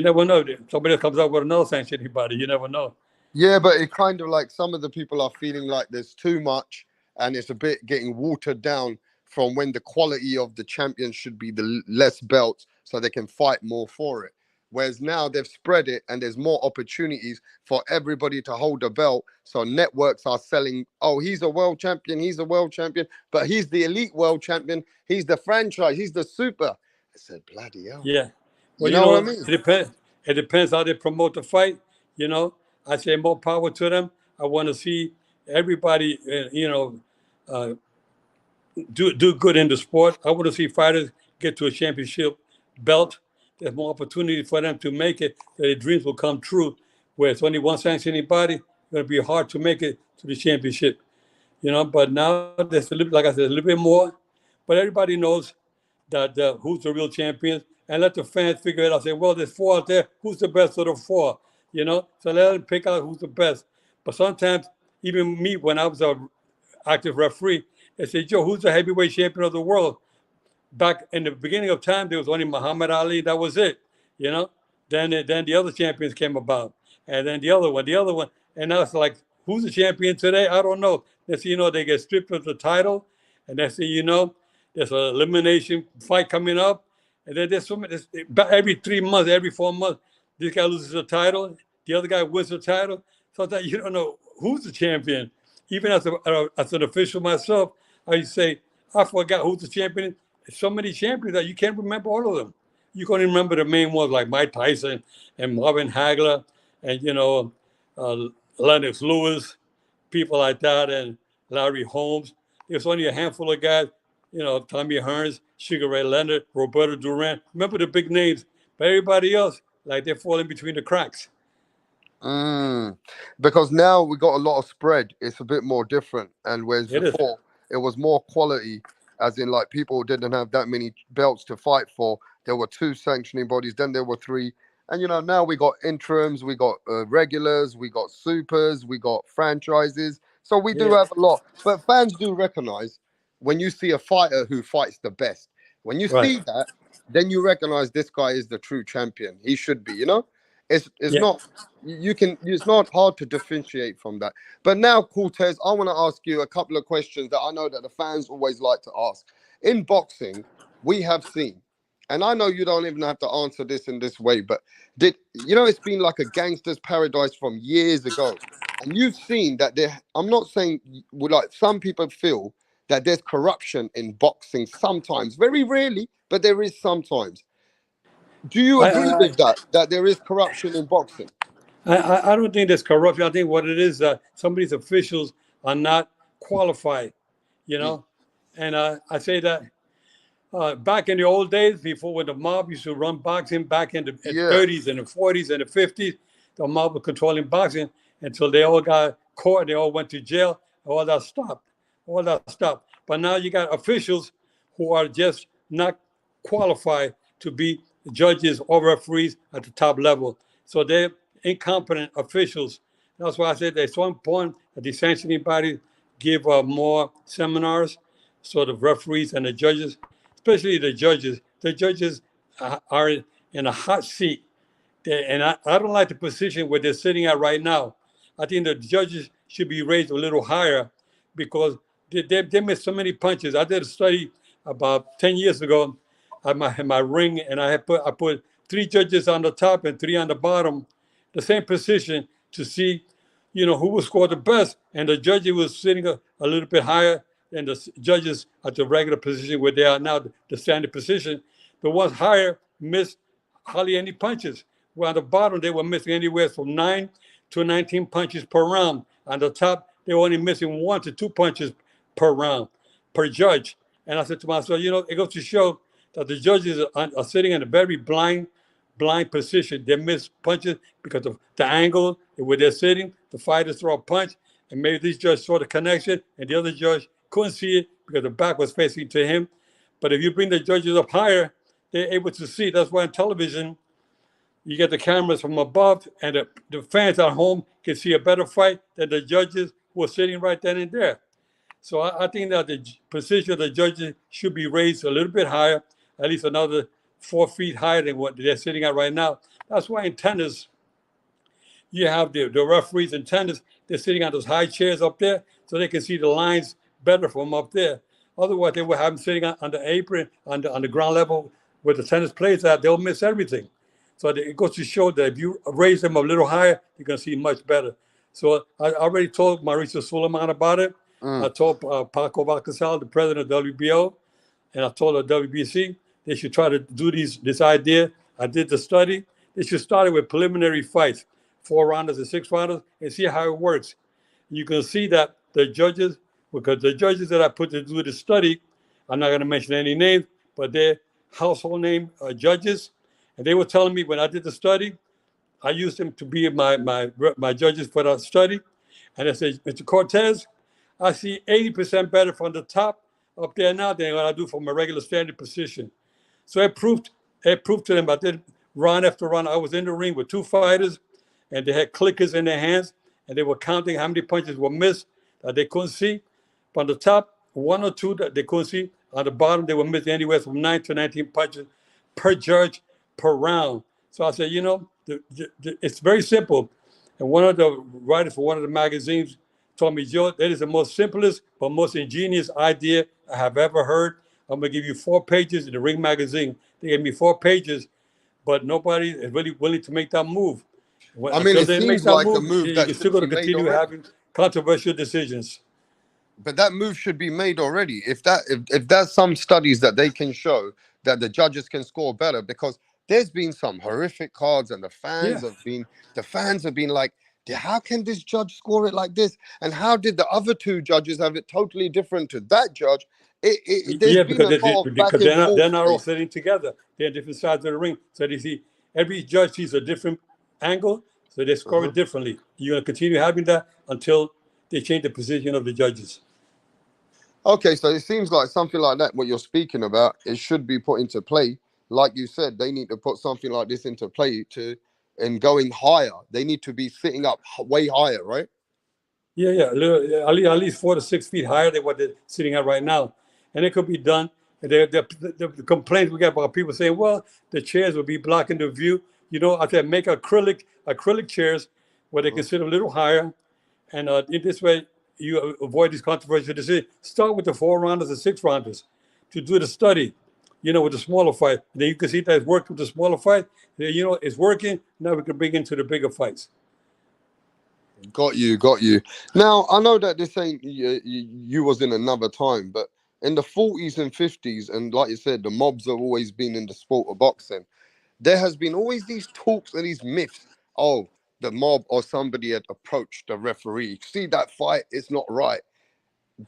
never know. Somebody comes up with another sanctioning body. You never know. Yeah, but it kind of like some of the people are feeling like there's too much and it's a bit getting watered down from when the quality of the champions should be the less belts so they can fight more for it. Whereas now they've spread it and there's more opportunities for everybody to hold a belt. So networks are selling, oh, he's a world champion, but he's the elite world champion, he's the franchise, he's the super. I said, bloody hell. Yeah. Well, You know what I it mean? depends. It depends how they promote the fight. You know, I say more power to them. I want to see everybody, uh, do good in the sport. I want to see fighters get to a championship belt. There's more opportunity for them to make it. So their dreams will come true. Where it's only one sanctioning body, it's going to be hard to make it to the championship. But now there's a little, like I said, a little bit more But everybody knows that who's the real champions, and let the fans figure it out. Say, well, there's 4 out there. Who's the best of the 4? You know, so let them pick out who's the best. But sometimes, even me, when I was a active referee, they say, Joe, who's the heavyweight champion of the world? Back in the beginning of time, there was only Muhammad Ali. That was it, you know. Then the other champions came about, and then the other one, and now it's like, who's the champion today? I don't know. Next thing you know, they get stripped of the title, and next thing you know, there's an elimination fight coming up, and then there's so many. Every 3 months, every 4 months, this guy loses the title, the other guy wins the title. Sometimes you don't know who's the champion. Even as an official myself, I used to say, I forgot who's the champion. So many champions that you can't remember all of them. You can only remember the main ones like Mike Tyson and Marvin Hagler and, you know, Lennox Lewis, people like that, and Larry Holmes. There's only a handful of guys, you know, Tommy Hearns, Sugar Ray Leonard, Roberto Duran. Remember the big names, but everybody else, like they're falling between the cracks. Because now we got a lot of spread. It's a bit more different. And whereas before, it was more quality, as in like people didn't have that many belts to fight for. There were 2 sanctioning bodies, then there were 3. And, you know, now we got interims, we got regulars, we got supers, we got franchises. So we do have a lot. But fans do recognize when you see a fighter who fights the best. When you see that, then you recognize this guy is the true champion. He should be, you know? It's not, it's not hard to differentiate from that. But now, Cortez, I want to ask you a couple of questions that I know that the fans always like to ask. In boxing, we have seen, and I know you don't even have to answer this in this way, but it's been like a gangster's paradise from years ago. And you've seen that I'm not saying, like some people feel that there's corruption in boxing sometimes, very rarely, but there is sometimes. Do you agree with that there is corruption in boxing? I don't think there's corruption. I think what it is, some of these officials are not qualified, you know. And I say that back in the old days, before when the mob used to run boxing back in the 30s and the 40s and the 50s, the mob was controlling boxing until they all got caught, they all went to jail, all that stopped. But now you got officials who are just not qualified to be judges or referees at the top level. So they're incompetent officials. That's why I said it's so important that the sanctioning bodies give more seminars so the referees and the judges, especially the judges are in a hot seat. And I don't like the position where they're sitting at right now. I think the judges should be raised a little higher because they miss so many punches. I did a study about 10 years ago at my ring, and I put 3 judges on the top and 3 on the bottom, the same position, to see, you know, who would score the best. And the judges was sitting a little bit higher than the judges at the regular position where they are now, the standard position. The ones higher missed hardly any punches. Where on the bottom, they were missing anywhere from 9 to 19 punches per round. On the top, they were only missing 1 to 2 punches per round, per judge. And I said to myself, you know, it goes to show that the judges are sitting in a very blind position. They miss punches because of the angle where they're sitting. The fighters throw a punch, and maybe this judge saw the connection, and the other judge couldn't see it because the back was facing to him. But if you bring the judges up higher, they're able to see. That's why on television, you get the cameras from above, and the fans at home can see a better fight than the judges who are sitting right then and there. So I think that the position of the judges should be raised a little bit higher, at least another 4 feet higher than what they're sitting at right now. That's why in tennis, you have the referees in tennis, they're sitting on those high chairs up there so they can see the lines better from up there. Otherwise, they will have them sitting on the apron, on the ground level where the tennis players are, they'll miss everything. So it goes to show that if you raise them a little higher, you're going to see much better. So I already told Mauricio Suleiman about it. I told Paco Valcasal, the president of WBO, and I told the WBC, they should try to do this idea. I did the study. They should start it with preliminary fights, 4 rounders and 6 rounders, and see how it works. You can see that the judges, because the judges that I put to do the study, I'm not going to mention any names, but they're household name judges. And they were telling me when I did the study, I used them to be my judges for the study. And I said, Mr. Cortez, I see 80% better from the top up there now than what I do from a regular standing position. So it proved to them. I did round after round. I was in the ring with two fighters, and they had clickers in their hands, and they were counting how many punches were missed that they couldn't see. From the top, one or two that they couldn't see. On the bottom, they were missing anywhere from 9 to 19 punches per judge per round. So I said, it's very simple. And one of the writers for one of the magazines told me, Joe, that is the most simplest but most ingenious idea I have ever heard. I'm going to give you 4 pages in the Ring magazine. They gave me 4 pages, but nobody is really willing to make that move. I mean, Until it they make seems that like a move, move that you're still should going be to made continue already. having controversial decisions. But that move should be made already. If there's some studies that they can show that the judges can score better, because there's been some horrific cards, and Yeah. the fans have been like, how can this judge score it like this? And how did the other 2 judges have it totally different to that judge? There's Yeah, been because a lot of back because and they're forth. not all sitting together. They're different sides of the ring. So they see every judge sees a different angle, so they score Uh-huh. it differently. You're gonna continue having that until they change the position of the judges. Okay, so it seems like something like that, what you're speaking about, it should be put into play. Like you said, they need to put something like this into play and going higher. They need to be sitting up way higher, right? Yeah, at least 4 to 6 feet higher than what they're sitting at right now, and it could be done. The complaints we get about people saying, "Well, the chairs will be blocking the view." I said make acrylic chairs where they can Uh-huh. sit a little higher, and in this way you avoid these controversial decisions. Start with the 4 rounders and 6 rounders to do the study. With the smaller fight, then you can see that it's working with the smaller fight. It's working. Now we can bring into the bigger fights. Got you. Now I know that this ain't you was in another time, but in the 40s and 50s, and like you said, the mobs have always been in the sport of boxing. There has been always these talks and these myths. Oh, the mob or somebody had approached the referee. See that fight? It's not right.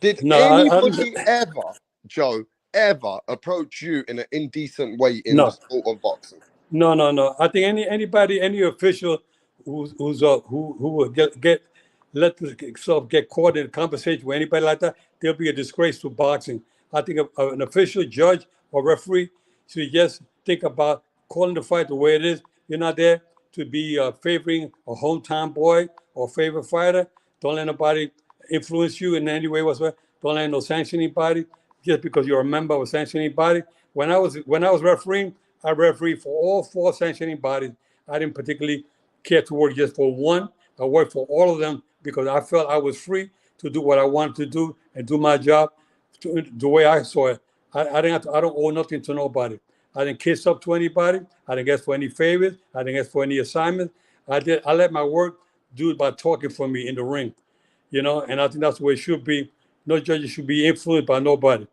Did No, anybody ever, Joe, ever approach you in an indecent way in the no. sport of boxing? No. I think any official who will get let themselves get caught in a conversation with anybody like that, there'll be a disgrace to boxing. I think an official judge or referee should just think about calling the fight the way it is. You're not there to be favoring a hometown boy or favorite fighter. Don't let nobody influence you in any way whatsoever. Don't let no sanctioning body just because you're a member of a sanctioning body. When I was refereeing, I refereed for all 4 sanctioning bodies. I didn't particularly care to work just for one. I worked for all of them because I felt I was free to do what I wanted to do and do my job the way I saw it. I don't owe nothing to nobody. I didn't kiss up to anybody. I didn't ask for any favors. I didn't ask for any assignments. I let my work do it by talking for me in the ring. And I think that's the way it should be. No judges should be influenced by nobody.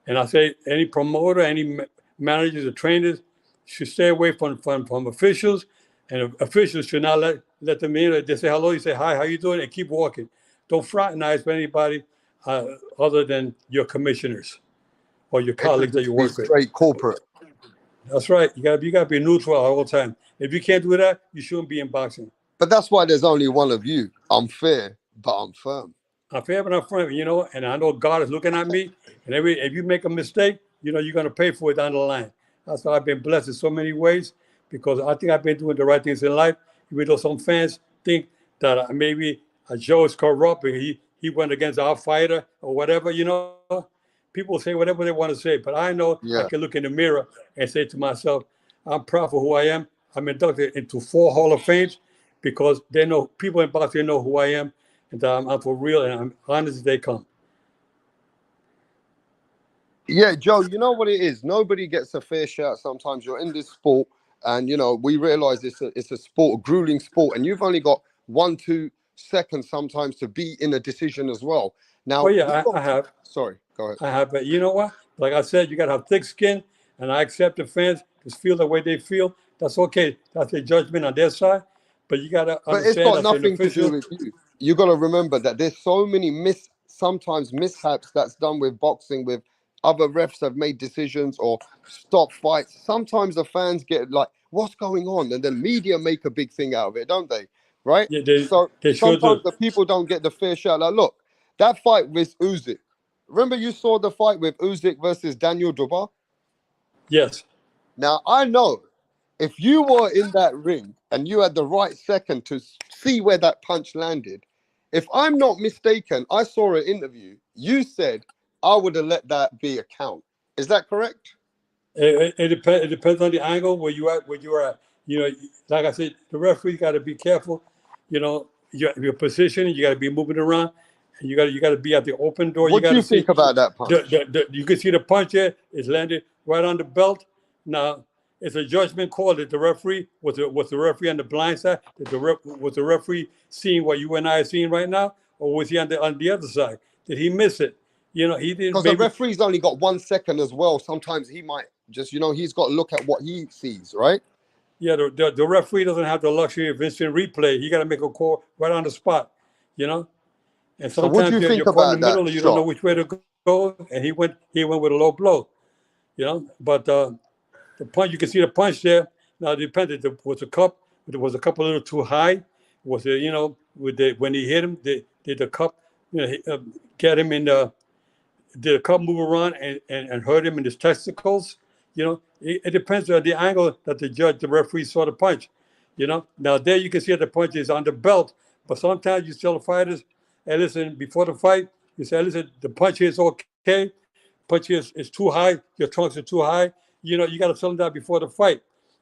And I say any promoter, any managers or trainers should stay away from officials, and officials should not let them in. They say hello, you say hi, how you doing, and keep walking. Don't fraternize with anybody other than your commissioners or your It should colleagues that you just be work with. straight corporate. That's right. You gotta be neutral all the time. If you can't do that, you shouldn't be in boxing. But that's why there's only one of you. I'm fair, but I'm firm. I'm fair but I'm firm, and I know God is looking at me. And if you make a mistake, you're gonna pay for it down the line. That's why I've been blessed in so many ways because I think I've been doing the right things in life. Even though some fans think that maybe Joe is corrupt and he went against our fighter or whatever, people say whatever they want to say. But I know I Yeah. can look in the mirror and say to myself, I'm proud for who I am. I'm inducted into 4 Hall of Fames because they know people in boxing know who I am and that I'm for real and I'm honest as they come. Yeah, Joe, you know what it is? Nobody gets a fair shot. Sometimes you're in this sport, and we realize it's a sport, a grueling sport, and you've only got 1-2 seconds sometimes to be in a decision as well. Oh Now, yeah, I have. sorry, go ahead. I have, but you know what? Like I said, you gotta have thick skin, and I accept the fans to feel the way they feel. That's okay. That's their judgment on their side. But you gotta But it's understand got as an nothing to do official. with you. You got to remember that there's so many sometimes mishaps that's done with boxing with other refs have made decisions or stop fights. Sometimes the fans get like, what's going on? And then media make a big thing out of it, don't they? Right? Yeah, they So they sure sometimes do. the people don't get the fair share. Like, look, that fight with Usyk, remember you saw the fight with Usyk versus Daniel Dubois? Yes. Now, I know if you were in that ring and you had the right second to see where that punch landed, if I'm not mistaken, I saw an interview. You said I would have let that be a count. Is that correct? It depends on the angle where you are at. You know, like I said, the referee got to be careful. You know, your position. You got to be moving around, and you got to be at the open door. You What do got you to see think about that punch? you can see the punch here is landed right on the belt. Now it's a judgment call that the referee was the referee on the blind side. Was the referee seeing what you and I are seeing right now, or was he on the other side? Did he miss it? You know, he did Because the maybe. referee's only got 1 second as well. Sometimes he might just, he's got to look at what he sees, right? Yeah, the referee doesn't have the luxury of instant replay. He got to make a call right on the spot, you know. And So what do sometimes you you're think caught in the about that middle and you don't know shot? which way to go. And he went with a low blow, you know. But the punch, you can see the punch there. Now it depended. Was the cup a little too high? Was it, when he hit him, did the cup, get him in the did a cup move around and hurt him in his testicles? You know, it depends on the angle that the referee saw the punch. You know, now there you can see that the punch is on the belt, but sometimes you tell the fighters, hey, listen, before the fight, you say, listen, the punch here is okay, punch here is too high, your trunks are too high. You know, you got to tell them that before the fight,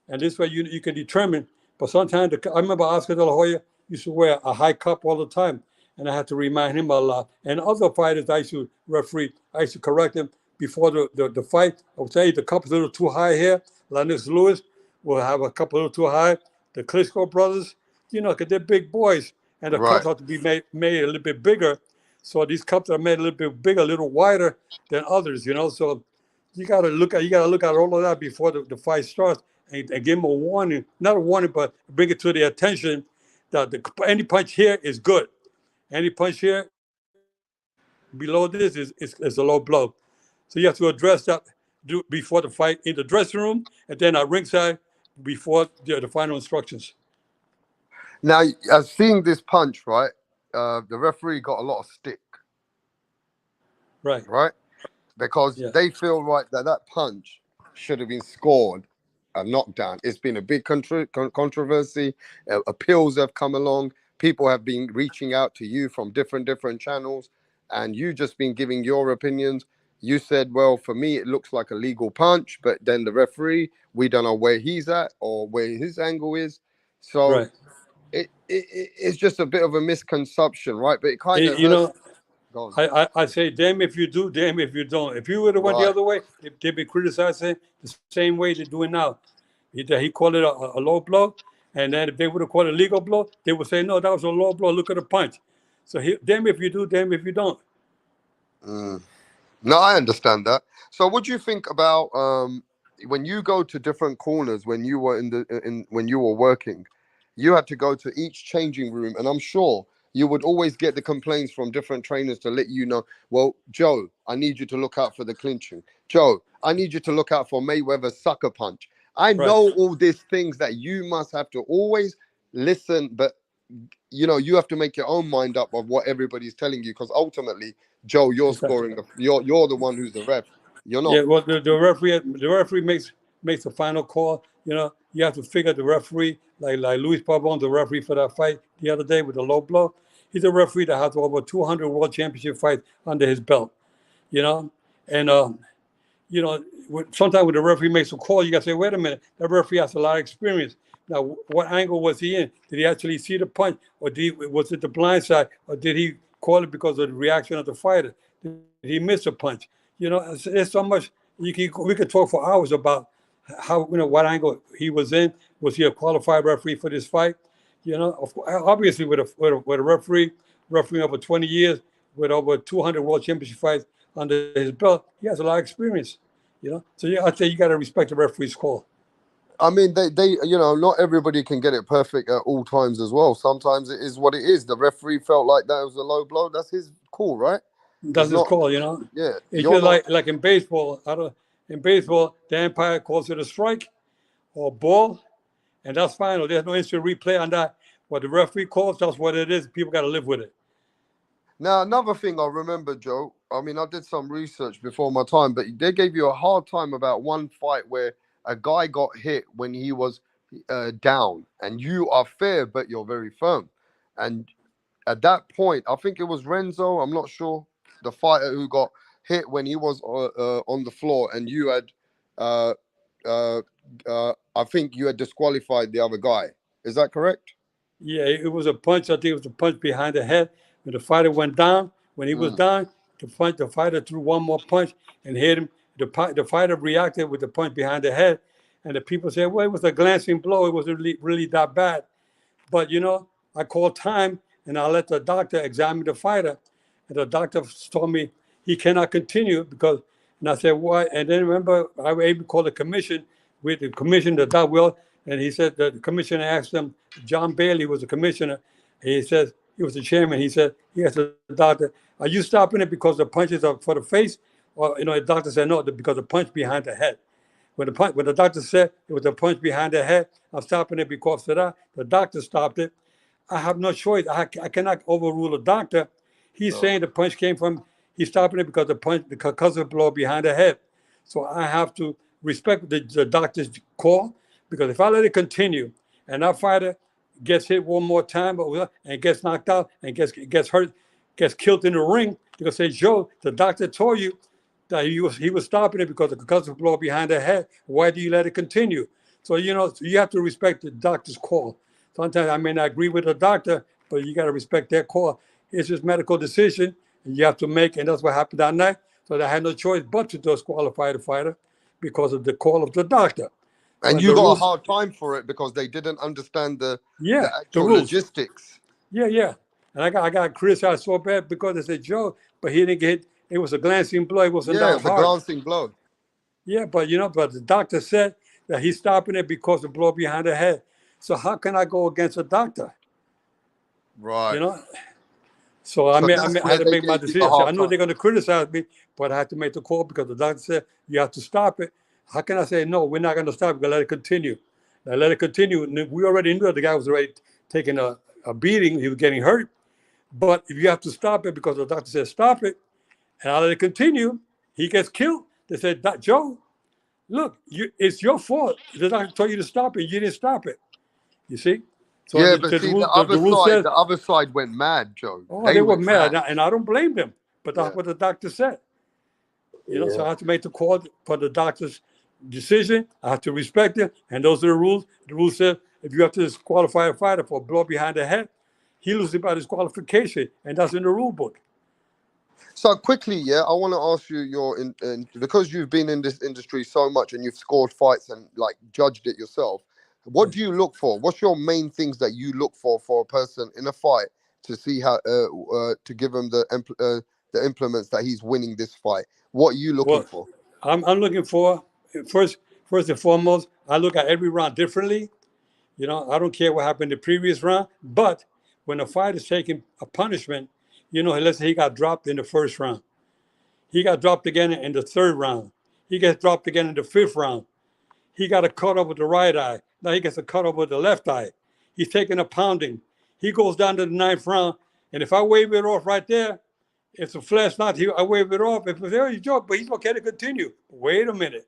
and this way you can determine. But sometimes I remember Oscar De La Hoya used to wear a high cup all the time, and I had to remind him a lot. And other fighters I used to referee, I used to correct them before the fight. I would say the cup's a little too high here. Lennox Lewis will have a cup a little too high. The Klitschko brothers, because they're big boys, and the cups Right. have to be made a little bit bigger. So these cups are made a little bit bigger, a little wider than others, So you gotta look at all of that before the fight starts, and give them a warning, not a warning, but bring it to their attention that any punch here is good. Any punch here below this is a low blow. So you have to address that before the fight in the dressing room, and then at ringside before the final instructions. Now, seeing this punch, right? The referee got a lot of stick, Right. right? Because Yeah. they feel right that punch should have been scored a knockdown. It's been a big controversy. Appeals have come along. People have been reaching out to you from different channels, and you just been giving your opinions. You said, well, for me, it looks like a legal punch, but then the referee, we don't know where he's at or where his angle is. So Right. it's just a bit of a misconception, right? But it kind Eh, of you hurts. know, Go on. I say, damn if you do, damn if you don't. If you would have went the Right. other way, they'd be criticizing the same way they're doing now. He called it a low blow, and then if they would have called it a legal blow, they would say, no, that was a low blow. Look at the punch. So damn if you do, damn if you don't. Mm. No, I understand that. So, what do you think about when you go to different corners when you were when you were working? You had to go to each changing room, and I'm sure you would always get the complaints from different trainers to let you know. Well, Joe, I need you to look out for the clinching. Joe, I need you to look out for Mayweather's sucker punch. I Right. know all these things that you must have to always listen, but you have to make your own mind up of what everybody's telling you because ultimately, Joe, you're Exactly. scoring you're the one who's the ref. You're not. Yeah, well, the referee makes the final call. You have to figure the referee, like Luis Pabon, the referee for that fight the other day with the low blow. He's a referee that has over 200 world championship fights under his belt. You know, and sometimes when the referee makes a call, you got to say, wait a minute, that referee has a lot of experience. Now, what angle was he in? Did he actually see the punch, or was it the blind side, or did he call it because of the reaction of the fighter? Did he miss a punch? It's so much. We could talk for hours about how what angle he was in. Was he a qualified referee for this fight? Obviously with a referee refereeing over 20 years with over 200 world championship fights under his belt, he has a lot of experience. So I'd say you got to respect the referee's call. I mean, they not everybody can get it perfect at all times as well. Sometimes it is what it is. The referee felt like that was a low blow. That's his call, right? It's That's his not. call. Yeah, It's you're just not. like in baseball. In baseball, the umpire calls it a strike or a ball, and that's final. There's no instant replay on that. What the referee calls, that's what it is. People got to live with it. Now, another thing I remember, Joe, I mean, I did some research before my time, but they gave you a hard time about one fight where a guy got hit when he was down, and you are fair, but you're very firm. And at that point, I think it was Renzo. I'm not sure, the fighter who got hit when he was on the floor, and you had, uh, uh, I think you had disqualified the other guy. Is that correct? Yeah, it was a punch. I think it was a punch behind the head. When the fighter went down, when he was Mm. down, the fighter threw one more punch and hit him. The fighter reacted with the punch behind the head, and the people said, "Well, it was a glancing blow. It wasn't really that bad." But I called time and I let the doctor examine the fighter, and the doctor told me he cannot continue because. And I said, "Why?" And then remember, I was able to call the commission with the commission, the doc will, and he said the commissioner asked him. John Bailey was the commissioner. He says he was the chairman. He said he asked the doctor, "Are you stopping it because the punches are for the face?" Or the doctor said no, because the punch behind the head. When the doctor said it was a punch behind the head, I'm stopping it because of that. The doctor stopped it. I have no choice. I cannot overrule a doctor. He's No. saying the punch came from, he's stopping it because because of the blow behind the head. So I have to respect the doctor's call, because if I let it continue and that fighter gets hit one more time and gets knocked out and gets hurt, gets killed in the ring, because say, Joe, the doctor told you that he was stopping it because of the concussive blow behind the head. Why do you let it continue? So you have to respect the doctor's call. Sometimes I may not agree with the doctor, but you got to respect their call. It's his medical decision, and you have to make, and that's what happened that night. So I had no choice but to disqualify the fighter because of the call of the doctor. So And and you the got a rules, hard time for it because they didn't understand the yeah, the actual rules. logistics. Yeah, yeah. And I got criticized so bad because they said, Joe, but he didn't get, it was a glancing blow. It wasn't Yeah, it that was a hard. glancing blow. Yeah, but the doctor said that he's stopping it because of blow behind the head. So how can I go against a doctor? You Right. know. So So I that's had where to they make my gave you a decision. I hard know time. they're going to criticize me, but I had to make the call because the doctor said you have to stop it. How can I say no? We're not going to stop. We're going to let it continue. I let it continue. And we already knew that the guy was already taking a beating. He was getting hurt. But if you have to stop it because the doctor said stop it, and I let it continue, he gets killed. They said, Joe, look, it's your fault. The doctor told you to stop it. You didn't stop it. You see? So Yeah, the, but the, see, rule, the rule says, the other side went mad, Joe. oh, They they were went mad. mad. And I don't blame them. But that's Yeah. what the doctor said. So Yeah. I have to make the call for the doctor's decision. I have to respect it. And those are the rules. The rule says if you have to disqualify a fighter for a blow behind the head, he loses by disqualification. And that's in the rule book. So quickly, yeah, I want to ask you because you've been in this industry so much and you've scored fights and like judged it yourself. What Yeah. do you look for? What's your main things that you look for a person in a fight to see how to give him the implements that he's winning this fight? What are you looking Well, for? I'm looking for, first, first and foremost, I look at every round differently. I don't care what happened in the previous round, but when a fighter is taking a punishment, let's say he got dropped in the first round. He got dropped again in the third round. He gets dropped again in the fifth round. He got a cut off with the right eye. Now he gets a cut off with the left eye. He's taking a pounding. He goes down to the ninth round. And if I wave it off right there, it's a flash not. I wave it off. If it's there, you joke, but he's okay to continue. Wait a minute.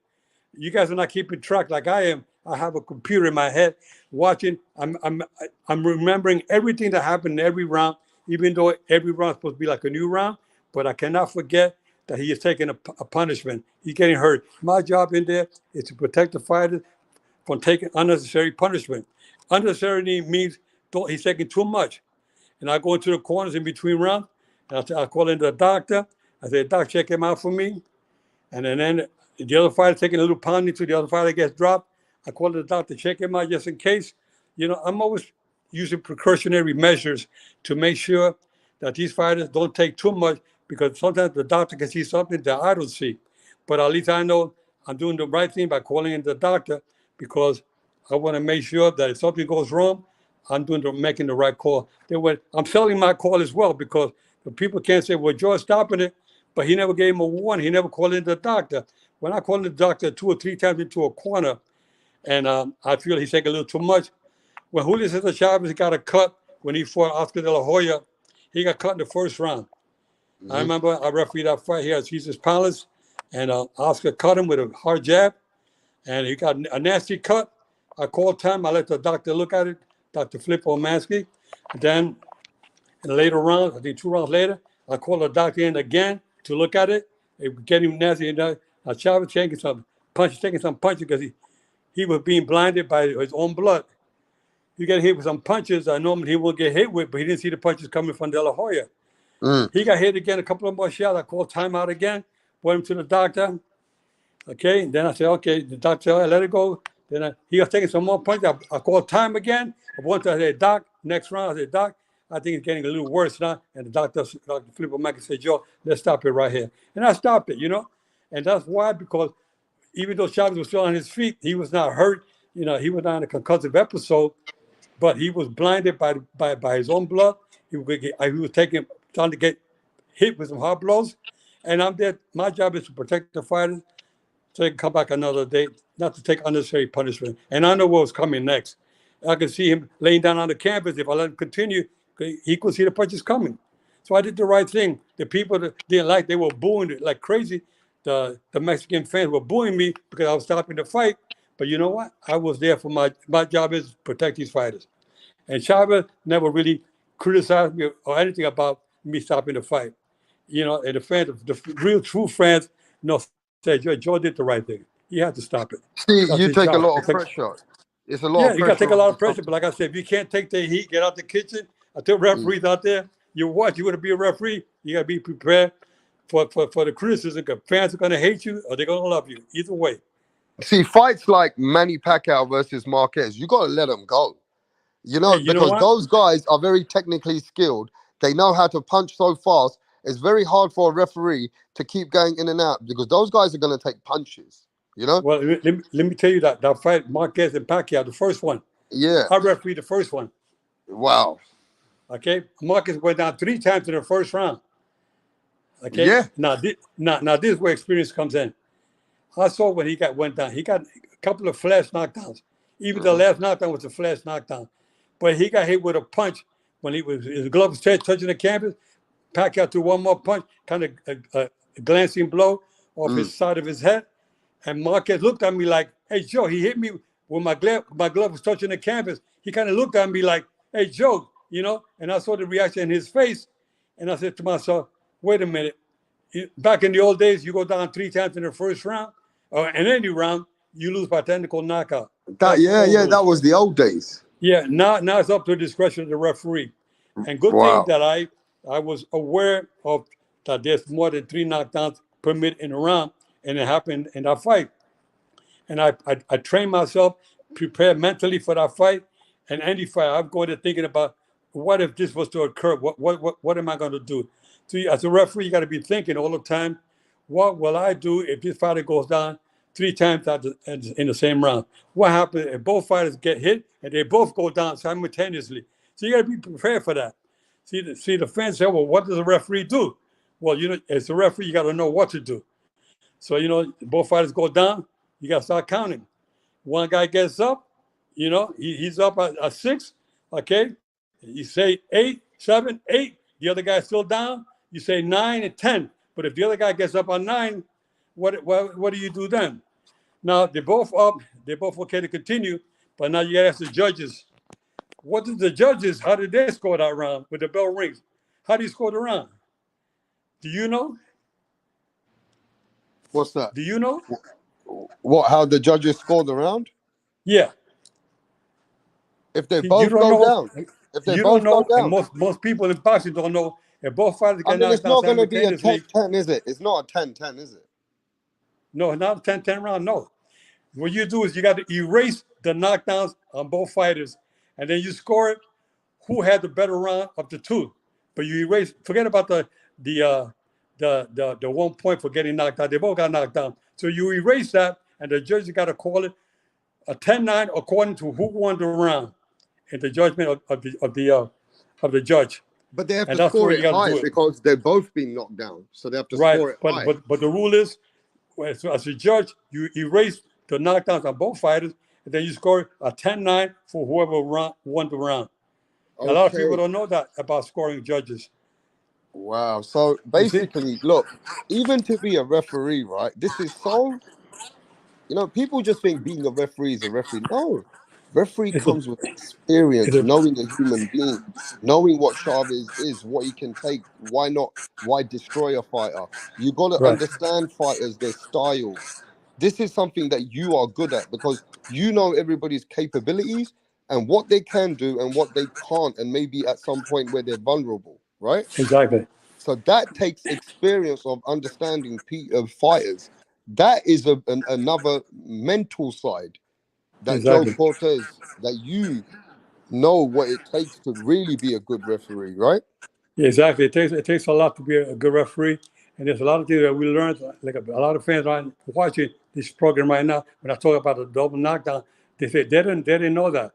You guys are not keeping track like I am. I have a computer in my head watching. I'm remembering everything that happened in every round, even though every round is supposed to be like a new round. But I cannot forget that he is taking a punishment. He's getting hurt. My job in there is to protect the fighter from taking unnecessary punishment. Unnecessary means he's taking too much. And I go into the corners in between rounds. And I call in the doctor. I say, Doc, check him out for me. And then the other fighter taking a little pounding to the other fighter gets dropped. I call the doctor, check him out just in case. I'm always using precautionary measures to make sure that these fighters don't take too much, because sometimes the doctor can see something that I don't see. But at least I know I'm doing the right thing by calling in the doctor, because I want to make sure that if something goes wrong, making the right call. I'm selling my call as well, because the people can't say, well, George stopping it, but he never gave him a warning. He never called in the doctor. When I call in the doctor 2 or 3 times into a corner, and I feel he's taking a little too much. When Julio Cesar Chavez got a cut when he fought Oscar De La Hoya, he got cut in the first round. I remember I refereed that fight here at Caesar's Palace, and Oscar cut him with a hard jab, and he got a nasty cut. I called time. I let the doctor look at it, Dr. Flip Omansky. Then in the later rounds, I think 2 rounds later, I called the doctor in again to look at it. It was getting nasty. And Chavez taking some punches because he was being blinded by his own blood. He got hit with some punches I normally he will get hit with, but he didn't see the punches coming from De La Hoya. He got hit again, a couple of more shots. I called timeout again, brought him to the doctor. Okay, and then I said, okay, the doctor said, let it go. Then he was taking some more punches. I called time again. I went to say, Doc, next round, I said, Doc, I think it's getting a little worse now. And the Dr. Flipper Mackey said, Joe, let's stop it right here. And I stopped it, And that's why, because even though Chavez was still on his feet, he was not hurt. He was not in a concussive episode, but he was blinded by his own blood. He was trying to get hit with some hard blows. And I'm there. My job is to protect the fighters so they can come back another day, not to take unnecessary punishment. And I know what was coming next. I could see him laying down on the canvas. If I let him continue, he could see the punches coming. So I did the right thing. The people that didn't like, they were booing it like crazy. The Mexican fans were booing me because I was stopping the fight. But you know what? I was there for my job is to protect these fighters. And Chavez never really criticized me or anything about me stopping the fight. And the fans, the real true fans, said, Joe did the right thing. He had to stop it. See, you take a lot of pressure. It's a lot of pressure. Yeah, you got to take a lot of pressure. But like I said, if you can't take the heat, get out the kitchen. Until referees out there, you want to be a referee, you got to be prepared for the criticism. Because fans are going to hate you or they're going to love you. Either way. See, fights like Manny Pacquiao versus Marquez, you got to let them go. Because those guys are very technically skilled. They know how to punch so fast. It's very hard for a referee to keep going in and out because those guys are going to take punches, Well, let me tell you that fight, Marquez and Pacquiao, the first one. Yeah. I refereed the first one. Wow. Okay. Marquez went down 3 times in the first round. Okay. Yeah. Now this is where experience comes in. I saw when he went down. He got a couple of flash knockdowns. Even the last knockdown was a flash knockdown. But he got hit with a punch when his glove was touching the canvas. Pacquiao threw one more punch, kind of a glancing blow off his side of his head. And Marquez looked at me like, hey, Joe, he hit me when my glove was touching the canvas. He kind of looked at me like, hey, Joe, and I saw the reaction in his face. And I said to myself, wait a minute. Back in the old days, you go down 3 times in the first round, or in any round, you lose by technical knockout. That was the old days. Yeah, now it's up to the discretion of the referee. And good thing that I was aware of that there's more than 3 knockdowns per minute in a round, and it happened in that fight. And I trained myself, prepared mentally for that fight. And any fight, I'm going to thinking about what if this was to occur? What am I going to do? So as a referee, you got to be thinking all the time, what will I do if this fighter goes down 3 times in the same round? What happens if both fighters get hit and they both go down simultaneously? So you got to be prepared for that. See the fans say, well, what does a referee do? Well, as a referee, you got to know what to do. So, both fighters go down, you got to start counting. One guy gets up, he's up at 6, okay? You say 8, 7, 8. The other guy's still down. You say 9 and 10. But if the other guy gets up on 9, what do you do then? Now, they're both up. They're both okay to continue. But now you got to ask the judges. What did the judges, how did they score that round with the bell rings? How do you score the round? Do you know? What's that? Do you know? How the judges score the round? Yeah. If they both go down. If they both go down. And most people in boxing don't know. If both fighters get knocked down, it's not going to be a 10-10, is it? It's not a 10-10, is it? No, not a 10-10 round, no. What you do is you got to erase the knockdowns on both fighters, and then you score it who had the better round of the 2. But you forget about the 1 point for getting knocked out. They both got knocked down. So you erase that, and the judge got to call it a 10-9 according to who won the round in the judgment of the judge. But they have to score it high because they've both been knocked down. So they have to score it high. But the rule is, as a judge, you erase the knockdowns on both fighters, and then you score a 10-9 for whoever won the round. Okay. A lot of people don't know that about scoring judges. Wow. So You see? basically, look, even to be a referee, right? This is so, people just think being a referee is a referee. No, referee It's a, comes with experience, it's knowing a human being, knowing what Chavez is, what he can take, why not, why destroy a fighter. You got to right, understand fighters, their styles. This is something that you are good at because you know everybody's capabilities and what they can do and what they can't, and maybe at some point where they're vulnerable, right? exactly, So that takes experience of understanding fighters. That is another mental side that Joe exactly. Cortez, that you know what it takes to really be a good referee, right? Yeah, exactly. It takes a lot to be a good referee, and there's a lot of things that we learned. Like a lot of fans are watching this program right now. When I talk about the double knockdown, they say they didn't know that.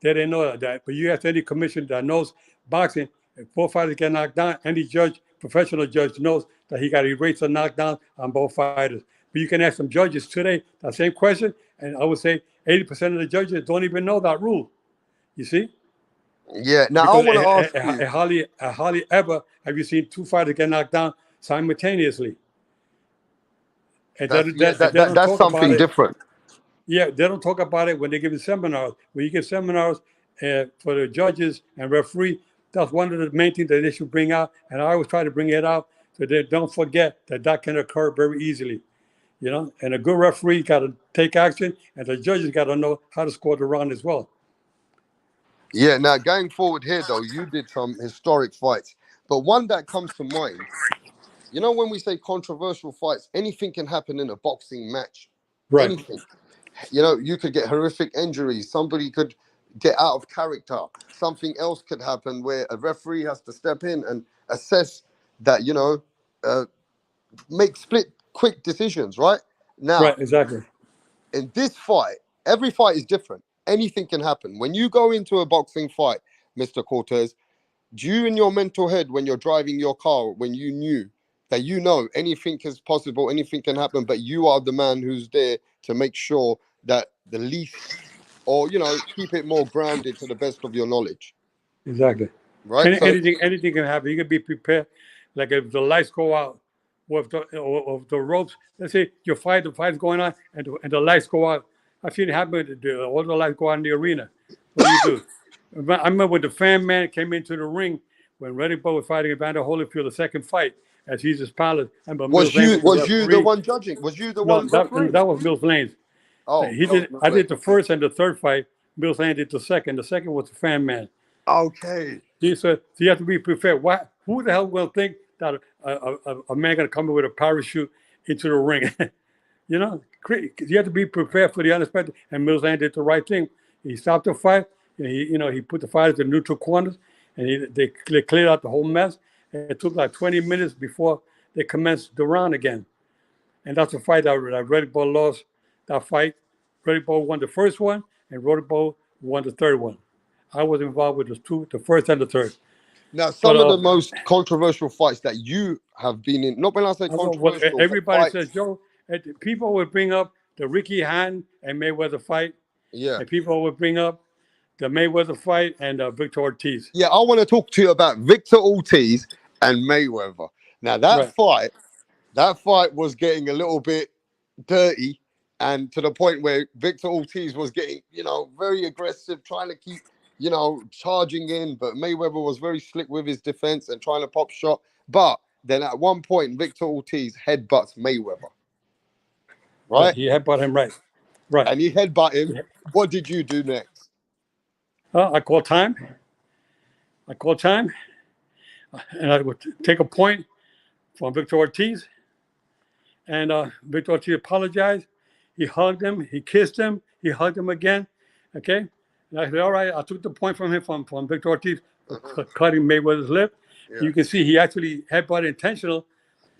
They didn't know that. But you ask any commissioner that knows boxing, if four fighters get knocked down, any judge, professional judge knows that he got to erase a knockdown on both fighters. But you can ask some judges today that same question, and I would say 80% of the judges don't even know that rule. You see? Yeah. Now I Because want to ask you. hardly ever have you seen two fighters get knocked down simultaneously, and That's yeah. they don't That's talk about something it. different. Yeah, they don't talk about it when they give seminars. When you give seminars for the judges and referee, that's one of the main things that they should bring out. And I always try to bring it out so they don't forget that that can occur very easily. And a good referee got to take action, and the judges got to know how to score the round as well. Yeah. Now going forward here, though, you did some historic fights, but one that comes to mind. When we say controversial fights, anything can happen in a boxing match. Right, Anything. You could get horrific injuries. Somebody could get out of character. Something else could happen where a referee has to step in and assess that, uh, make split quick decisions, right? Now, right, exactly. in this fight, every fight is different. Anything can happen. When you go into a boxing fight, Mr. Cortez, do you in your mental head when you're driving your car, when you knew that anything is possible, anything can happen, but you are the man who's there to make sure that the least, or keep it more grounded to the best of your knowledge, Exactly. right? So Anything can happen. You can be prepared. Like if the lights go out, or if the ropes. Let's say the fight's going on, and the lights go out. I've seen it happen. All the lights go out in the arena. What do you do? I remember when the fan man came into the ring when Reddy Bull was fighting Evander Holyfield, the second fight as Jesus Palace, and but Mills was Lane you was the was you the referee. one judging? Was you the No, one refereeing? that was Mills Lane's. Oh, He that was did. Miss I Lane. did the first and the third fight. Mills Lane did the second. The second was the fan man. Okay. So you have to be prepared. Why? Who the hell will think that a man gonna come in with a parachute into the ring? You have to be prepared for the unexpected. And Mills Lane did the right thing. He stopped the fight. And he put the fighters in neutral corners, and they cleared out the whole mess. And it took like 20 minutes before they commenced the round again. And that's a fight that Reddy Bull lost. That fight, Reddy Bull won the first one, and Reddy Bull won the third one. I was involved with the first and the third. Now, But some of the most controversial fights that you have been in, not when I say I know what controversial, but everybody says, fights. Joe. People would bring up the Ricky Hatton and Mayweather fight, Yeah. and people would bring up the Mayweather fight and Victor Ortiz. Yeah, I want to talk to you about Victor Ortiz and Mayweather. Now Right, that fight was getting a little bit dirty, and to the point where Victor Ortiz was getting, very aggressive, trying to keep, charging in, but Mayweather was very slick with his defense and trying to pop shot. But then at one point, Victor Ortiz headbutts Mayweather, right. right? He headbutt him right, right. And he headbutt him. What did you do next? I call time. I call time, and I would take a point from Victor Ortiz, and Victor Ortiz apologized. He hugged him. He kissed him. He hugged him again. Okay. And I said, all right. I took the point from him from Victor Ortiz cutting Mayweather's lip. Yeah. You can see he actually headbutted intentional.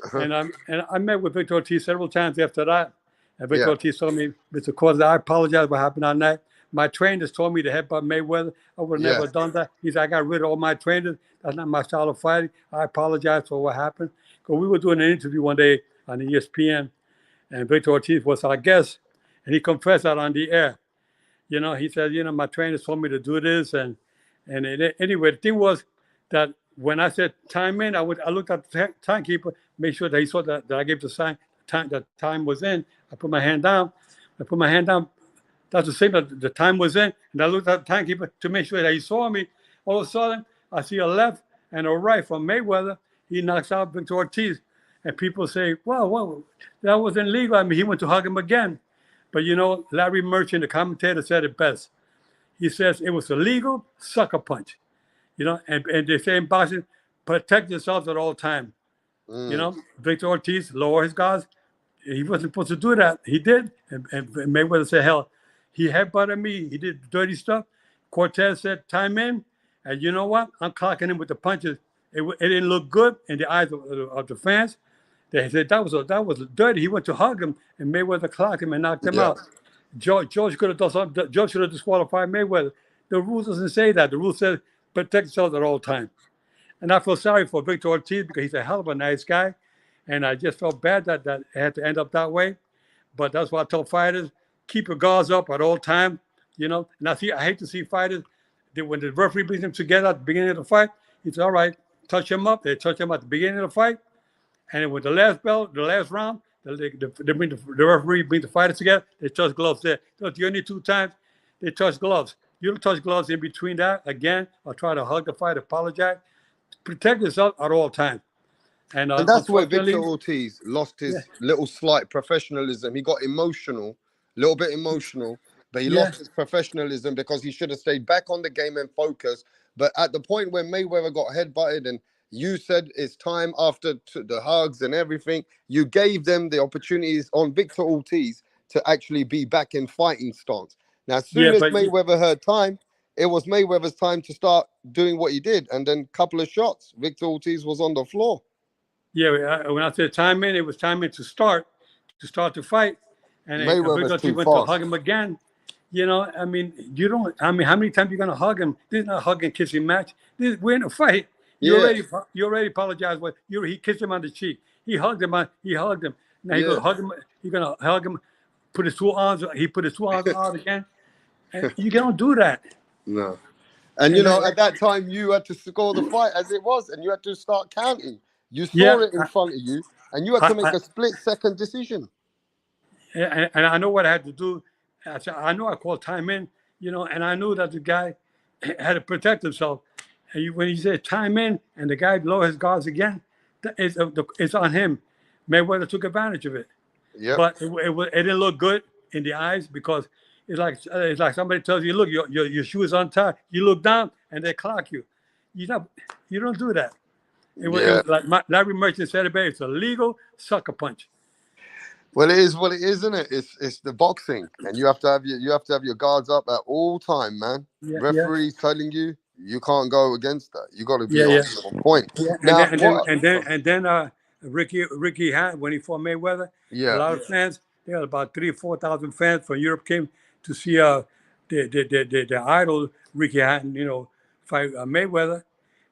Uh-huh. And I met with Victor Ortiz several times after that. And Victor Yeah. Ortiz told me, Mr. Cortez, I apologize for what happened on that. My trainers told me to headbutt Mayweather. I would have Yeah. never done that. He said, I got rid of all my trainers. That's not my style of fighting. I apologize for what happened. Because we were doing an interview one day on ESPN, and Victor Ortiz was our guest, and he confessed that on the air. He said, my trainers told me to do this, anyway, the thing was that when I said time in, I looked at the timekeeper, made sure that he saw that I gave the sign time that time was in. I put my hand down. I put my hand down. That's the same that the time was in. And I looked at the timekeeper to make sure that he saw me. All of a sudden, I see a left and a right from Mayweather. He knocks out Victor Ortiz. And people say, well, that wasn't legal. I mean, he went to hug him again. But you know, Larry Merchant, the commentator, said it best. He says it was a legal sucker punch. You know, and they say in boxing, protect yourselves at all times. You know, Victor Ortiz lower his guards. He wasn't supposed to do that. He did. And Mayweather said, hell, he headbutted me. He did dirty stuff. Cortez said, time in. And you know what? I'm clocking him with the punches. It didn't look good in the eyes of the fans. They said that was dirty. He went to hug him, and Mayweather clocked him and knocked him out. George could have done something. George should have disqualified Mayweather. The rules doesn't say that. The rule says protect yourselves at all times. And I feel sorry for Victor Ortiz because he's a hell of a nice guy. And I just felt bad that it had to end up that way. But that's why I tell fighters, keep your guards up at all times. You know, and I hate to see fighters, when the referee brings them together at the beginning of the fight, he says, all right, touch him up. They touch him at the beginning of the fight. And with the last bell, the last round, the referee brings the fighters together. They touch gloves there. So the only 2 times they touch gloves. You don't touch gloves in between that again, or try to hug the fight, apologize. Protect yourself at all times. And that's where Victor Ortiz lost his little slight professionalism. He got emotional, a little bit emotional, but he lost his professionalism because he should have stayed back on the game and focused. But at the point where Mayweather got headbutted and you said it's time after the hugs and everything, you gave them the opportunities on Victor Ortiz to actually be back in fighting stance. Now, as soon as Mayweather heard time, it was Mayweather's time to start doing what he did. And then a couple of shots, Victor Ortiz was on the floor. Yeah, when I said time in, it was time in to start the fight. And Mayweather's Victor too went fast. to hug him again. You know, I mean, how many times you gonna hug him? This is not a hug and kissing match. We're in a fight. You already apologized. He kissed him on the cheek. He hugged him. Now he gonna hug him. He gonna hug him. Put his 2 arms. He put his 2 arms out again. And you don't do that. No. And you know, at that time, you had to score the fight as it was, and you had to start counting. You saw it in front of you, and you had to make a split-second decision. And I know what I had to do. I know I called time in, you know, and I knew that the guy had to protect himself. And when he said time in, and the guy lowered his guards again, it's on him. Mayweather took advantage of it. Yeah. But it didn't look good in the eyes because it's like somebody tells you, look, your shoe is untied. You look down and they clock you. You don't do that. It was like Larry Merchant said it better. It's a legal sucker punch. Well, it is what it is, isn't it? It's the boxing, and you have to have your guards up at all time, man. Referees telling you can't go against that. You got to be on point. Yeah. Now, and then Ricky Hatton, when he fought Mayweather, a lot of fans, there were about 3,000 or 4,000 fans from Europe came to see the idol Ricky Hatton, you know, fight Mayweather,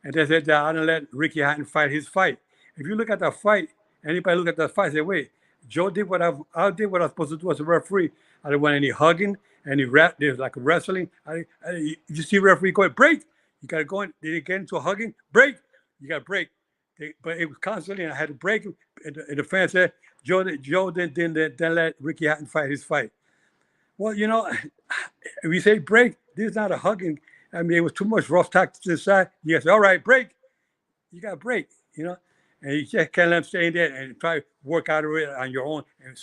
and they said that I didn't let Ricky Hatton fight his fight. If you look at that fight, anybody look at that fight, say, wait, Joe did what I did what I was supposed to do as a referee. I didn't want any hugging, any rap. There's like wrestling. You see referee going break. You got to go in. Did he get into a hugging break? You got to break. But it was constantly, and I had to break him. And the fans said Joe didn't let Ricky Hatton fight his fight. Well, you know, if you say break, this is not a hugging. I mean, it was too much rough tactics inside. You say, all right, break. You got to break. You know. And you just can't let them stay in there and try to work out of it on your own and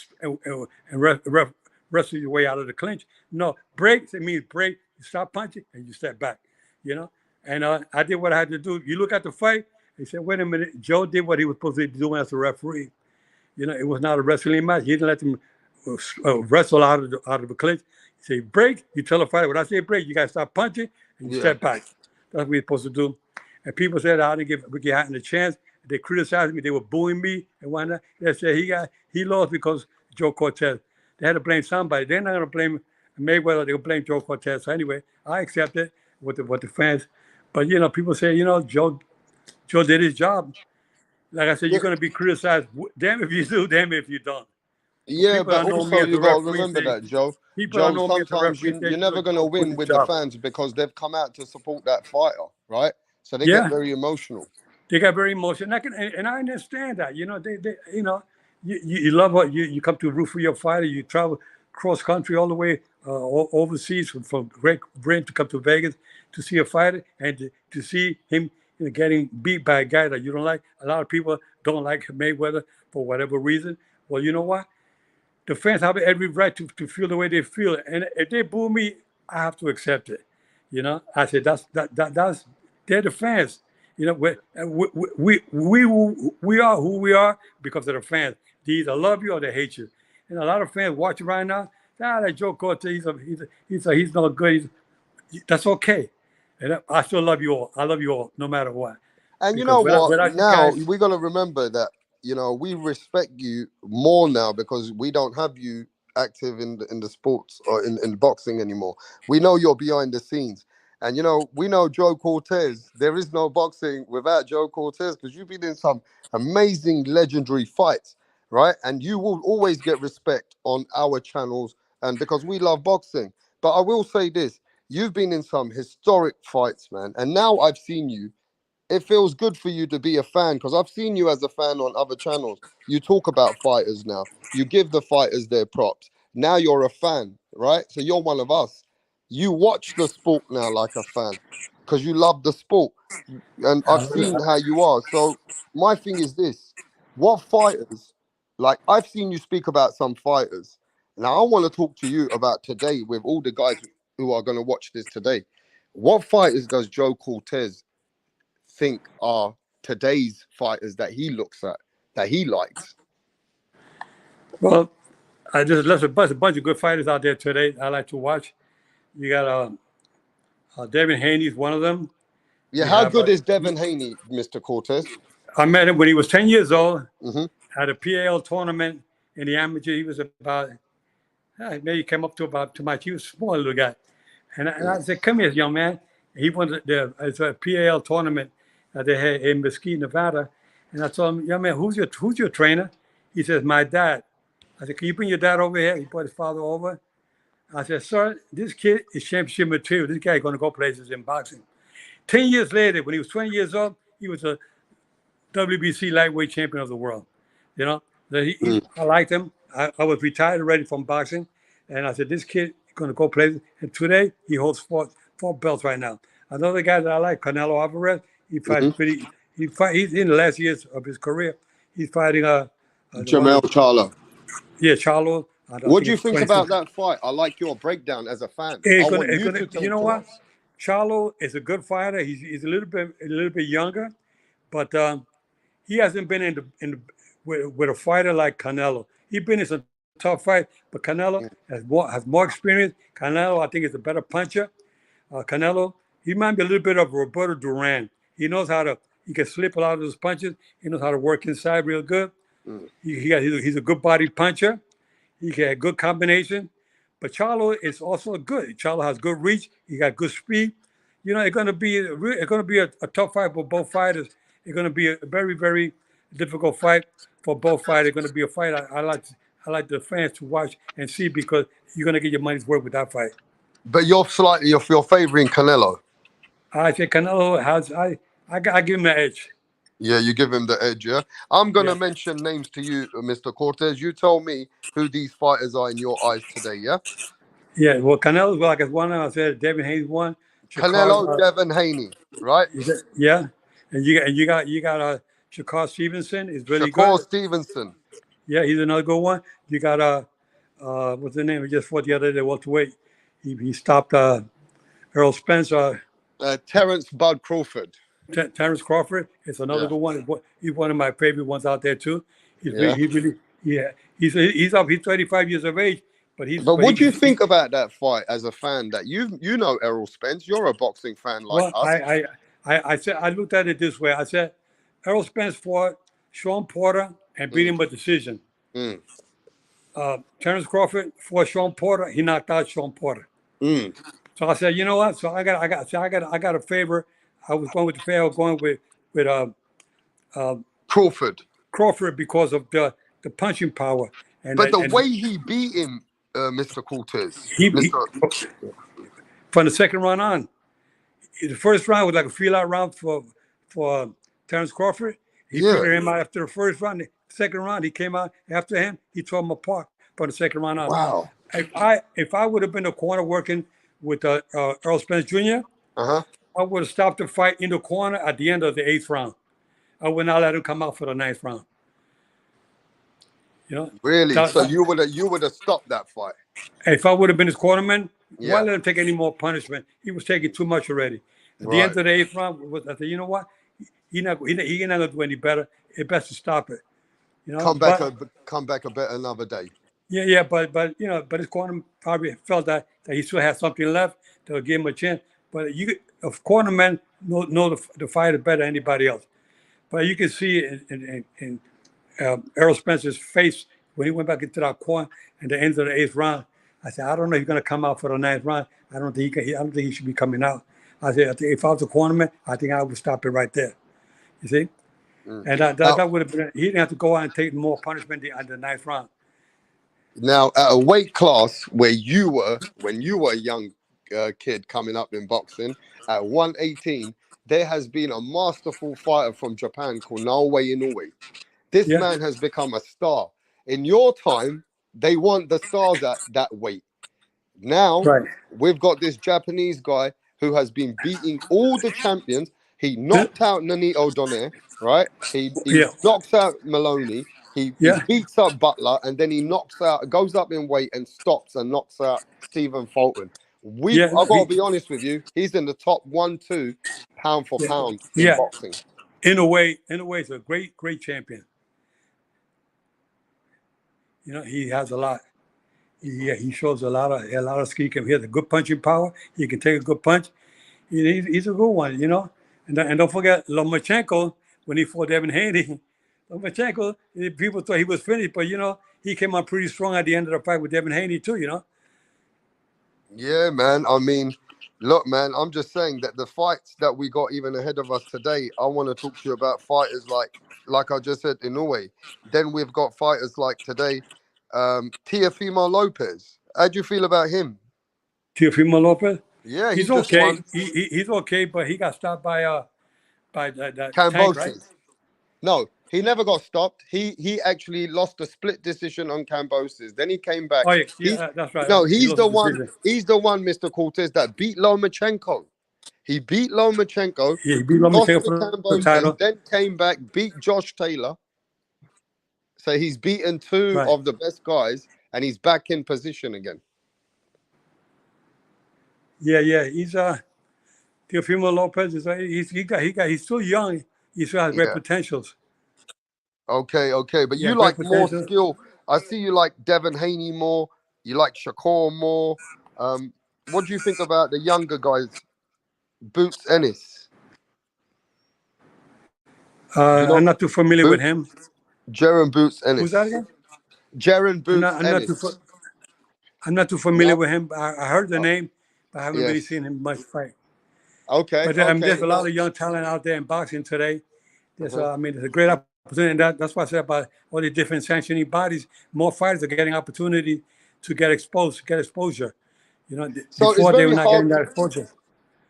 wrestle your way out of the clinch. No, break, it means break. You stop punching and you step back, you know. And I did what I had to do. You look at the fight, he said, wait a minute, Joe did what he was supposed to be doing as a referee. You know, it was not a wrestling match. He didn't let them wrestle out of the clinch. He said, break, you tell the fighter, when I say break, you got to stop punching and you step back. That's what you're supposed to do. And people said I didn't give Ricky Hatton a chance. They criticized me. They were booing me and whatnot. They said he lost because Joe Cortez. They had to blame somebody. They're not going to blame Mayweather. They'll blame Joe Cortez. So anyway, I accept it with the fans. But, you know, people say, you know, Joe did his job. Like I said, you're going to be criticized. Damn if you do, damn if you don't. Yeah, but also you got to remember that, Joe. Sometimes you're never going to win with the fans because they've come out to support that fighter, right? So they get Yeah, very emotional. they got very emotional. And I understand that. You love what you come to root for your fighter. You travel cross country all the way overseas from Great Britain to come to Vegas to see a fighter and to see him getting beat by a guy that you don't like. A lot of people don't like Mayweather for whatever reason. Well, you know what? The fans have every right to feel the way they feel, and if they boo me, I have to accept it. I said that's they're the fans. We are who we are because of the fans. They either love you or they hate you. And a lot of fans watching right now, that Joe Cortez, he's not good. That's okay. And I still love you all. I love you all, no matter what. And you Because know what? without you Now guys, we got to remember that we respect you more now because we don't have you active in the sports or in boxing anymore. We know you're behind the scenes, and we know Joe Cortez. There is no boxing without Joe Cortez because you've been in some amazing, legendary fights, right? And you will always get respect on our channels, and because we love boxing. But I will say this: you've been in some historic fights, man, and now I've seen you. It feels good for you to be a fan because I've seen you as a fan on other channels. You talk about fighters now. You give the fighters their props. Now you're a fan, right? So you're one of us. You watch the sport now like a fan because you love the sport. And I've seen how you are. So my thing is this: what fighters, like I've seen you speak about some fighters. Now I want to talk to you about today with all the guys who are going to watch this today. What fighters does Joe Cortez think are today's fighters that he looks at, that he likes? well, there's a bunch of good fighters out there today. I like to watch. You got Devin Haney's one of them. Yeah, You how have good is Devin Haney, Mr. Cortez? I met him when he was 10 years old Mm-hmm. at a PAL tournament in the amateur. He was about maybe he came up to about too much. He was a small little guy, and I said, "Come here, young man." He went to it's a PAL tournament that they had in Mesquite, Nevada, and I told him, "Young man, who's your trainer?" He says, "My dad." I said, "Can you bring your dad over here?" He brought his father over. I said, "Sir, this kid is championship material. This guy is going to go places in boxing." 10 years later, when he was 20 years old, he was a WBC lightweight champion of the world. You know, I liked him. I was retired already from boxing, and I said, "This kid is going to go places." And today, he holds four belts right now. Another guy that I like, Canelo Alvarez, he fights Mm-hmm. pretty. He's in the last years of his career. He's fighting the one Jamel of Charlo. Charlo. I What think do you it's think 22. about that fight? I like your breakdown as a fan. I It's gonna, want it's you gonna. to You talk know to what? us. Charlo is a good fighter. He's a little bit younger, but he hasn't been with a fighter like Canelo. He's been in some tough fights, but Canelo has more experience. Canelo, I think, is a better puncher. Canelo, he might be a little bit of Roberto Duran. He can slip a lot of those punches. He knows how to work inside real good. Mm. He's a good body puncher. He got good combination. But Charlo is also good. Charlo has good reach. He got good speed. It's going to be a tough fight for both fighters. It's going to be a very, very difficult fight for both fighters. It's going to be a fight I like the fans to watch and see because you're going to get your money's worth with that fight. But you're favoring Canelo. I say Canelo I give him the edge. Yeah, you give him the edge, yeah? I'm going to Yeah. mention names to you, Mr. Cortez. You tell me who these fighters are in your eyes today, yeah? Yeah. Well, Canelo's like one. I said Devin Hayes won. Canelo, Shakar, Devin Haney, right? yeah. And you got Shakar Stevenson is really good. Shakur Stevenson, Yeah, he's another good one. You got what's the name? He just fought the other day, welterweight. He stopped Errol Spence. Terrence Bud Crawford, Terrence Crawford. It's another yeah, good one. He's one of my favorite ones out there too. He's yeah. really, he really, yeah. He's up. He's 35 years of age, but But what do you think about that fight as a fan? That you know Errol Spence, you're a boxing fan like well, us. I said I looked at it this way. I said Errol Spence fought Sean Porter and beat Mm, him by decision. mm, Terrence Crawford fought Sean Porter. He knocked out Sean Porter. mm. So I said, you know what? So I got a favor. I was going with the favor. I was going with Crawford. Crawford because of the punching power and But the and way he beat him, Mr. Cortez, he Mr. from the second run on, the first round was like a feel out round for Terrence Crawford. He Yeah. figured him out after the first round. The second round, he came out after him. He tore him apart from the second round on. Wow. If I would have been a corner working with Earl Spence Jr., Uh-huh. I would have stopped the fight in the corner at the end of the 8th round. I would not let him come out for the 9th round. You know, Really? So you would have stopped that fight? if I would have been his cornerman, Yeah. why let him take any more punishment? He was taking too much already. At the end of the 8th round, I said, you know what? He not going to do any better. It's best to stop it. You know, come back a bit another day. Yeah, but his corner probably felt that he still had something left to give him a chance. But a cornerman know the fighter better than anybody else. But you can see in Errol Spencer's face when he went back into that corner at the end of the 8th round. I said, I don't know if he's going to come out for the 9th round. I don't think he should be coming out. I said, if I was a cornerman, I think I would stop it right there. You see? And that would have been, he didn't have to go out and take more punishment at the 9th round. Now, at a weight class where you were, when you were a young kid coming up in boxing, at 118, there has been a masterful fighter from Japan called Naoya Inoue. This man has become a star. In your time, they want the stars at that weight. Now, we've got this Japanese guy who has been beating all the champions. He knocked out Nonito Donaire, right? He knocks out Maloney. He beats up Butler, and then he goes up in weight and stops and knocks out Stephen Fulton. I've got to be honest with you, he's in the top 1-2 pound for pound in boxing. In a way, he's a great champion. You know, he has a lot. He shows a lot of skill. He has a good punching power. He can take a good punch. He's a good one, you know. And don't forget Lomachenko when he fought Devin Haney. Lomachenko, people thought he was finished, but you know he came out pretty strong at the end of the fight with Devin Haney too. You know. Yeah, man. I mean, look, man. I'm just saying that the fights that we got even ahead of us today. I want to talk to you about fighters like I just said, Inoue. Then we've got fighters like today. Teofimo Lopez. How do you feel about him? Teofimo Lopez? Yeah, he's okay. He's okay, but he got stopped by that Tank, right? No, he never got stopped. He actually lost a split decision on Cambosis. Then he came back. Oh yeah, that's right. No, he's the one. He's the one, Mr. Cortez, that beat Lomachenko. He beat Lomachenko. He beat Lomachenko for the title. And then came back, beat Josh Taylor. So he's beaten two of the best guys, and he's back in position again. Yeah. He's Teofimo Lopez is he's still young. He still has great potentials. Okay, but you like more skill. I see you like Devin Haney more. You like Shakur more. What do you think about the younger guys, Boots Ennis? I'm not too familiar with him. Jaron Boots Ennis. Who's that again? Jaron Boots Ennis. I'm not too familiar with him. I heard the name, but I haven't really seen him much fight. Okay. But there's a lot of young talent out there in boxing today. There's there's a great opportunity. And that's what I said about all the different sanctioning bodies. More fighters are getting opportunity to get exposure. You know, before they were not getting that exposure.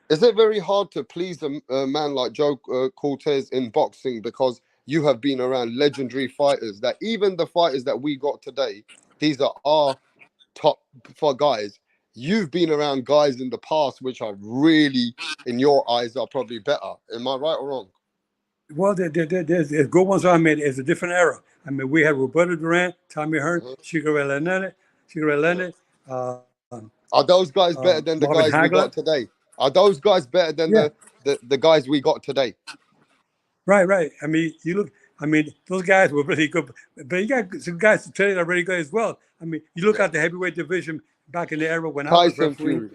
Is it very hard to please a man like Joe Cortez in boxing, because you have been around legendary fighters, that even the fighters that we got today, these are our top 4 guys. You've been around guys in the past which are really, in your eyes, are probably better. Am I right or wrong? Well, there's good ones. I mean, it's a different era. I mean, we had Roberto Duran, Tommy Hearn, Sugar Ray Leonard. Are those guys better than the guys we got today? Are those guys better than the guys we got today? Right. I mean, those guys were really good. But you got some guys today that are really good as well. I mean, you look at the heavyweight division back in the era when I was refereeing.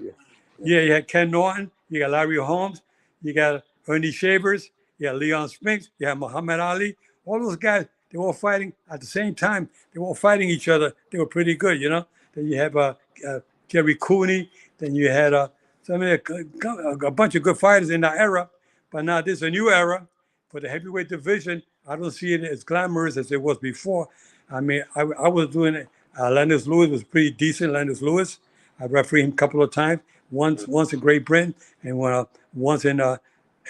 You had Ken Norton, you got Larry Holmes, you got Ernie Shavers, you got Leon Spinks, you had Muhammad Ali. All those guys, they were all fighting at the same time. They were all fighting each other. They were pretty good, you know. Then you have Jerry Cooney. Then you had a bunch of good fighters in that era. But now there's a new era for the heavyweight division. I don't see it as glamorous as it was before. I mean, I was doing it. Lennox Lewis was pretty decent. Lennox Lewis, I refereed him a couple of times. once in Great Britain, and once in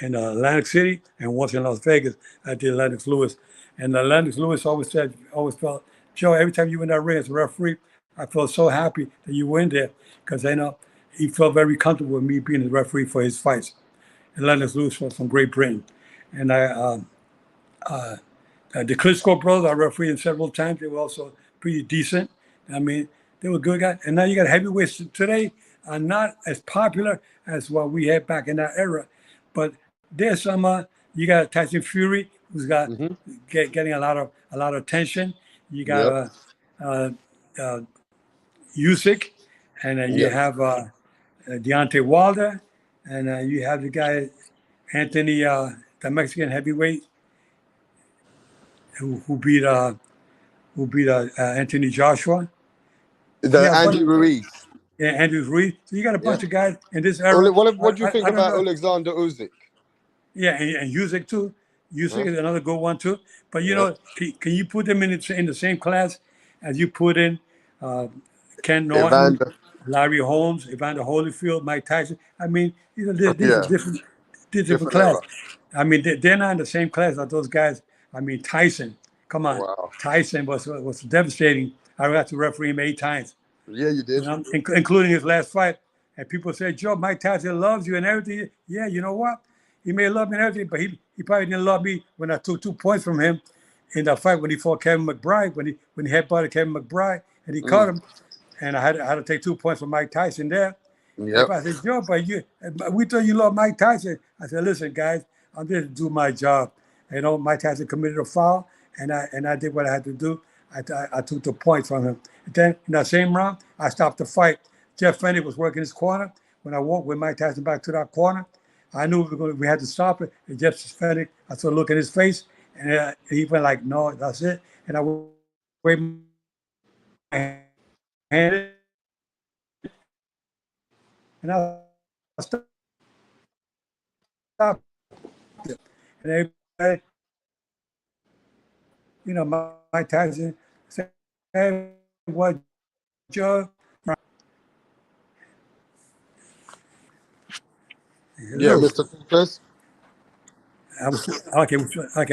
Atlantic City, and once in Las Vegas at the Atlantic Lewis. And Atlantic Lewis always felt, Joe, every time you were in that ring as a referee, I felt so happy that you were in there because he felt very comfortable with me being the referee for his fights. Atlantic Lewis was from Great Britain, and the Klitschko brothers, I refereed them several times. They were also pretty decent. I mean, they were good guys. And now you got heavyweights today are not as popular as what we had back in that era. But there's some. You got Tyson Fury, who's got Mm-hmm. getting a lot of attention. You got Yep. Usyk, and you Yep. have Deontay Wilder, and you have the guy Anthony, the Mexican heavyweight, who beat Anthony Joshua. The Yeah, Andy Ruiz. yeah, Andrew Ruiz. So you got a Yeah. bunch of guys in this era. What do you think I don't about know. Alexander Usyk? Yeah, and Usyk too. Usyk Huh? is another good one too. But Yep. can you put them in the same class as you put in uh, Ken Norton, Evander. Larry Holmes, Evander Holyfield, Mike Tyson? I mean, these are Yeah. different Different class. era. I mean, they're not in the same class as those guys. I mean, Tyson. Come on, Wow. Tyson was devastating. I got to referee him 8 times. Yeah, you did. Including his last fight. And people say, Joe, Mike Tyson loves you and everything. Yeah, you know what? He may love me and everything, but he probably didn't love me when I took 2 points from him in that fight when he fought Kevin McBride, when he headbutted Kevin McBride and he caught him. And I had to take 2 points from Mike Tyson there. Yep. I said, Joe, but we thought you loved Mike Tyson. I said, listen, guys, I'm there to do my job. Mike Tyson committed a foul, and I did what I had to do. I took the point from him. And then in that same round, I stopped the fight. Jeff Fennick was working his corner. When I walked with Mike Tyson back to that corner, I knew we had to stop it. And Jeff Fennick, I saw a look in his face, and he went like, no, that's it. And I waved my hand, and I stopped it. And everybody, Mike Tyson said, hey, what, Joe? Yeah, Hello. Mr. Cortez. Okay,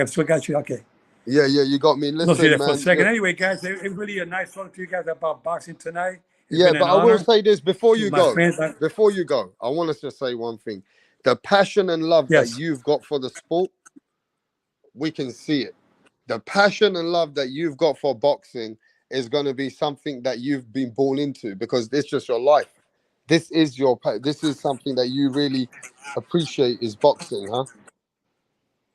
I still got you. Okay. Yeah, you got me. We'll see Listen, that for a man. second. Anyway, guys, it really a nice talking to you guys about boxing tonight. It's Yeah, been but an I will honor say this before to you my go. fans. Before you go, I want us to say one thing. The passion and love that Yes. you've got for the sport, we can see it. The passion and love that you've got for boxing is going to be something that you've been born into because it's just your life. This is this is something that you really appreciate is boxing, huh?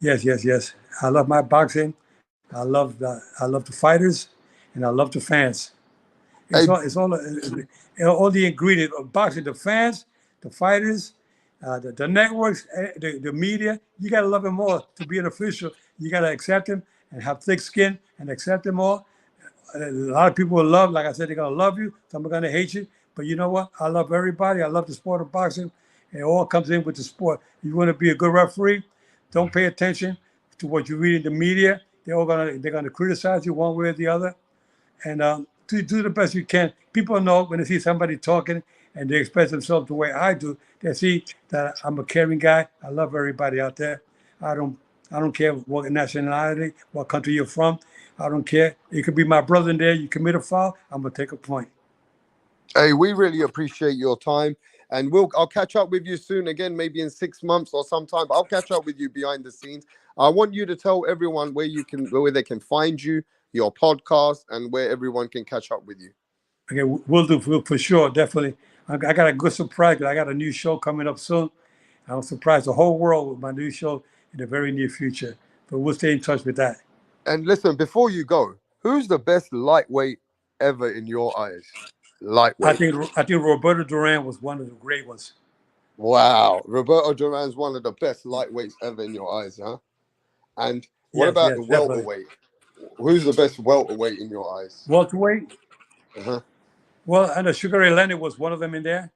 Yes. I love my boxing. I love the fighters, and I love the fans. Hey, All the ingredients of boxing: the fans, the fighters, the networks, the media. You gotta love them all to be an official. You gotta accept them and have thick skin and accept them all. A lot of people will love, like I said, they're gonna love you. Some are gonna hate you. But you know what? I love everybody. I love the sport of boxing. It all comes in with the sport. You want to be a good referee? Don't pay attention to what you read in the media. They're gonna criticize you one way or the other. And do the best you can. People know when they see somebody talking and they express themselves the way I do. They see that I'm a caring guy. I love everybody out there. I don't care what nationality, what country you're from. I don't care. It could be my brother in there. You commit a foul, I'm gonna take a point. hey, we really appreciate your time, and I'll catch up with you soon again, maybe in 6 months or sometime. But I'll catch up with you behind the scenes. I want you to tell everyone where they can find you, your podcast, and where everyone can catch up with you. Okay, we'll do for sure, definitely. I got a good surprise. I got a new show coming up soon. I'll surprise the whole world with my new show in the very near future. But we'll stay in touch with that. And listen, before you go, who's the best lightweight ever in your eyes? Lightweight. I think Roberto Duran was one of the great ones. Wow, Roberto Duran's one of the best lightweights ever in your eyes, huh? And what Yes, about yes, the definitely. welterweight? Who's the best welterweight in your eyes? Welterweight. Uh-huh. Well, I know Sugar Ray Leonard was one of them in there.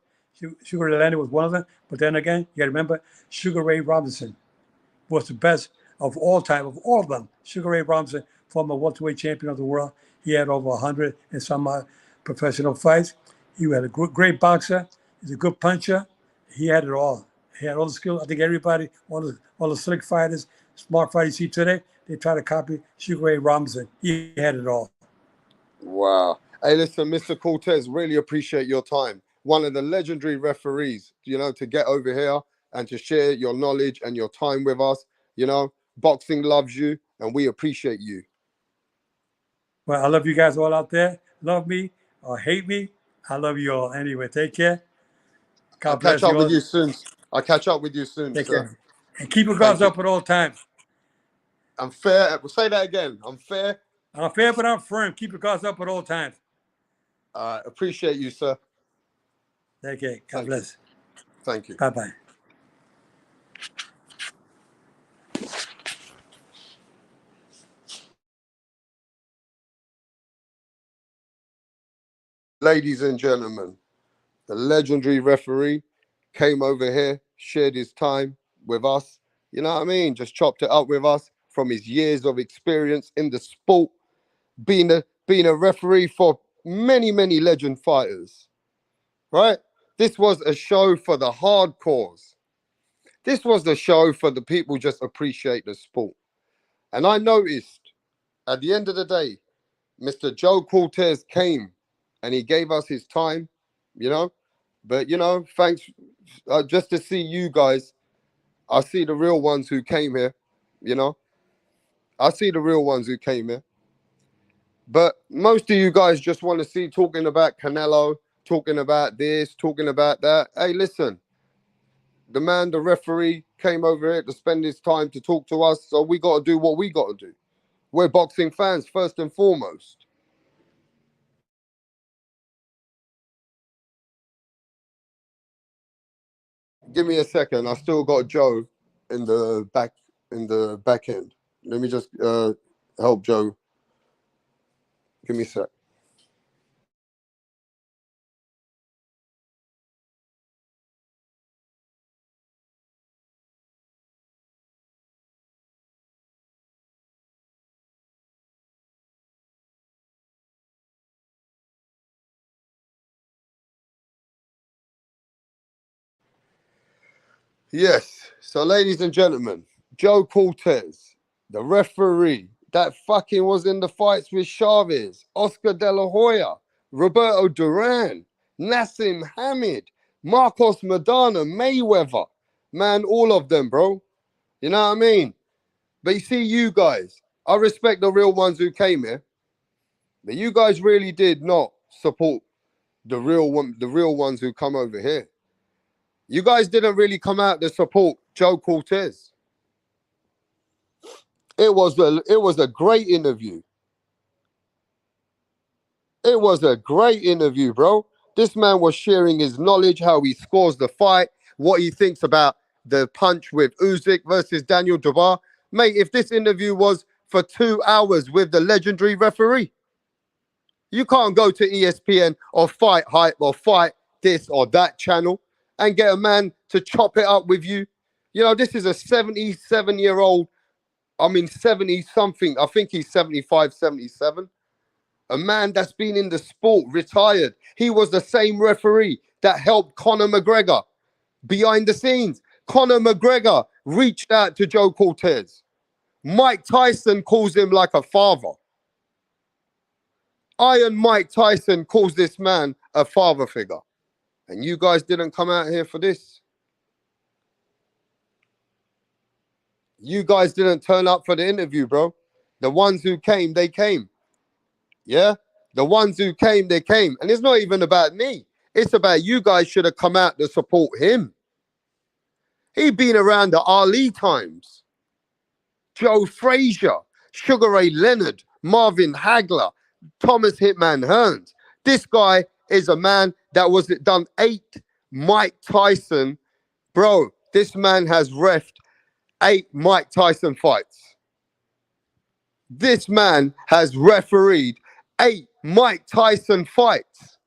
Sugar Ray Leonard was one of them. But then again, you got to remember, Sugar Ray Robinson was the best of all time, of all of them. Sugar Ray Robinson, former welterweight champion of the world. He had over 100 and some professional fights. He had a great boxer. He's a good puncher. He had it all. He had all the skill. I think everybody, all the slick fighters, smart fighters you see today, they try to copy Sugar Ray Robinson. He had it all. Wow. Hey, listen, Mr. Cortez, really appreciate your time. One of the legendary referees, to get over here and to share your knowledge and your time with us. Boxing loves you and we appreciate you. Well, I love you guys all out there. Love me or hate me. I love you all. Anyway, take care. God I'll bless catch up you with all. you soon. I'll catch up with you soon, Take sir. care. And keep your Thank guards you. up at all times. I'm fair. Say that again. I'm fair. I'm fair, but I'm firm. Keep your guards up at all times. Appreciate you, sir. Take care. God Thank bless. you. Thank you. Bye-bye. Ladies and gentlemen, the legendary referee came over here, shared his time with us. You know what I mean? Just chopped it up with us from his years of experience in the sport, being a referee for many, many legend fighters. Right? This was a show for the hardcores. This was the show for the people who just appreciate the sport. And I noticed at the end of the day, Mr. Joe Cortez came and he gave us his time, But, thanks just to see you guys. I see the real ones who came here, I see the real ones who came here. But most of you guys just want to see talking about Canelo, talking about this, talking about that. Hey, listen, the referee, came over here to spend his time to talk to us. So we got to do what we got to do. We're boxing fans first and foremost. Give me a second. I still got Joe in the back end. Let me just help Joe. Give me a sec. Yes. So, ladies and gentlemen, Joe Cortez, the referee that fucking was in the fights with Chavez, Oscar De La Hoya, Roberto Duran, Nassim Hamid, Marcos Maidana, Mayweather. Man, all of them, bro. You know what I mean? But you see, you guys, I respect the real ones who came here, but you guys really did not support the real ones who come over here. You guys didn't really come out to support Joe Cortez. It was a great interview. It was a great interview, bro. This man was sharing his knowledge, how he scores the fight, what he thinks about the punch with Usyk versus Daniel Dubois. Mate, if this interview was for 2 hours with the legendary referee, you can't go to ESPN or Fight Hype or Fight this or that channel and get a man to chop it up with you. This is a 77-year-old, 70 something. I think he's 75, 77. A man that's been in the sport, retired. He was the same referee that helped Conor McGregor behind the scenes. Conor McGregor reached out to Joe Cortez. Mike Tyson calls him like a father. Iron Mike Tyson calls this man a father figure. And you guys didn't come out here for this. You guys didn't turn up for the interview, bro. The ones who came, they came. Yeah? The ones who came, they came. And it's not even about me. It's about you guys should have come out to support him. He been around the Ali times. Joe Frazier, Sugar Ray Leonard, Marvin Hagler, Thomas Hitman Hearns. This guy is a man that was done 8 Mike Tyson. Bro, this man has reffed 8 Mike Tyson fights. This man has refereed 8 Mike Tyson fights.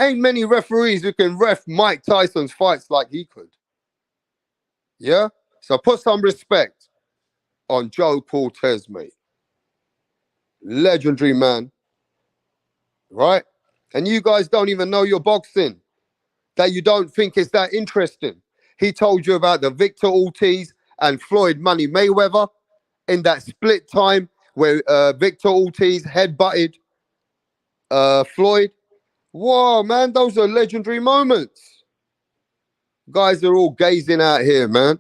Ain't many referees who can ref Mike Tyson's fights like he could. Yeah? So put some respect on Joe Cortez, mate. Legendary man. Right? And you guys don't even know your boxing. that you don't think is that interesting? He told you about the Victor Ortiz and Floyd Money Mayweather in that split time where Victor Ortiz headbutted Floyd. Whoa, man, those are legendary moments. Guys are all gazing out here, man.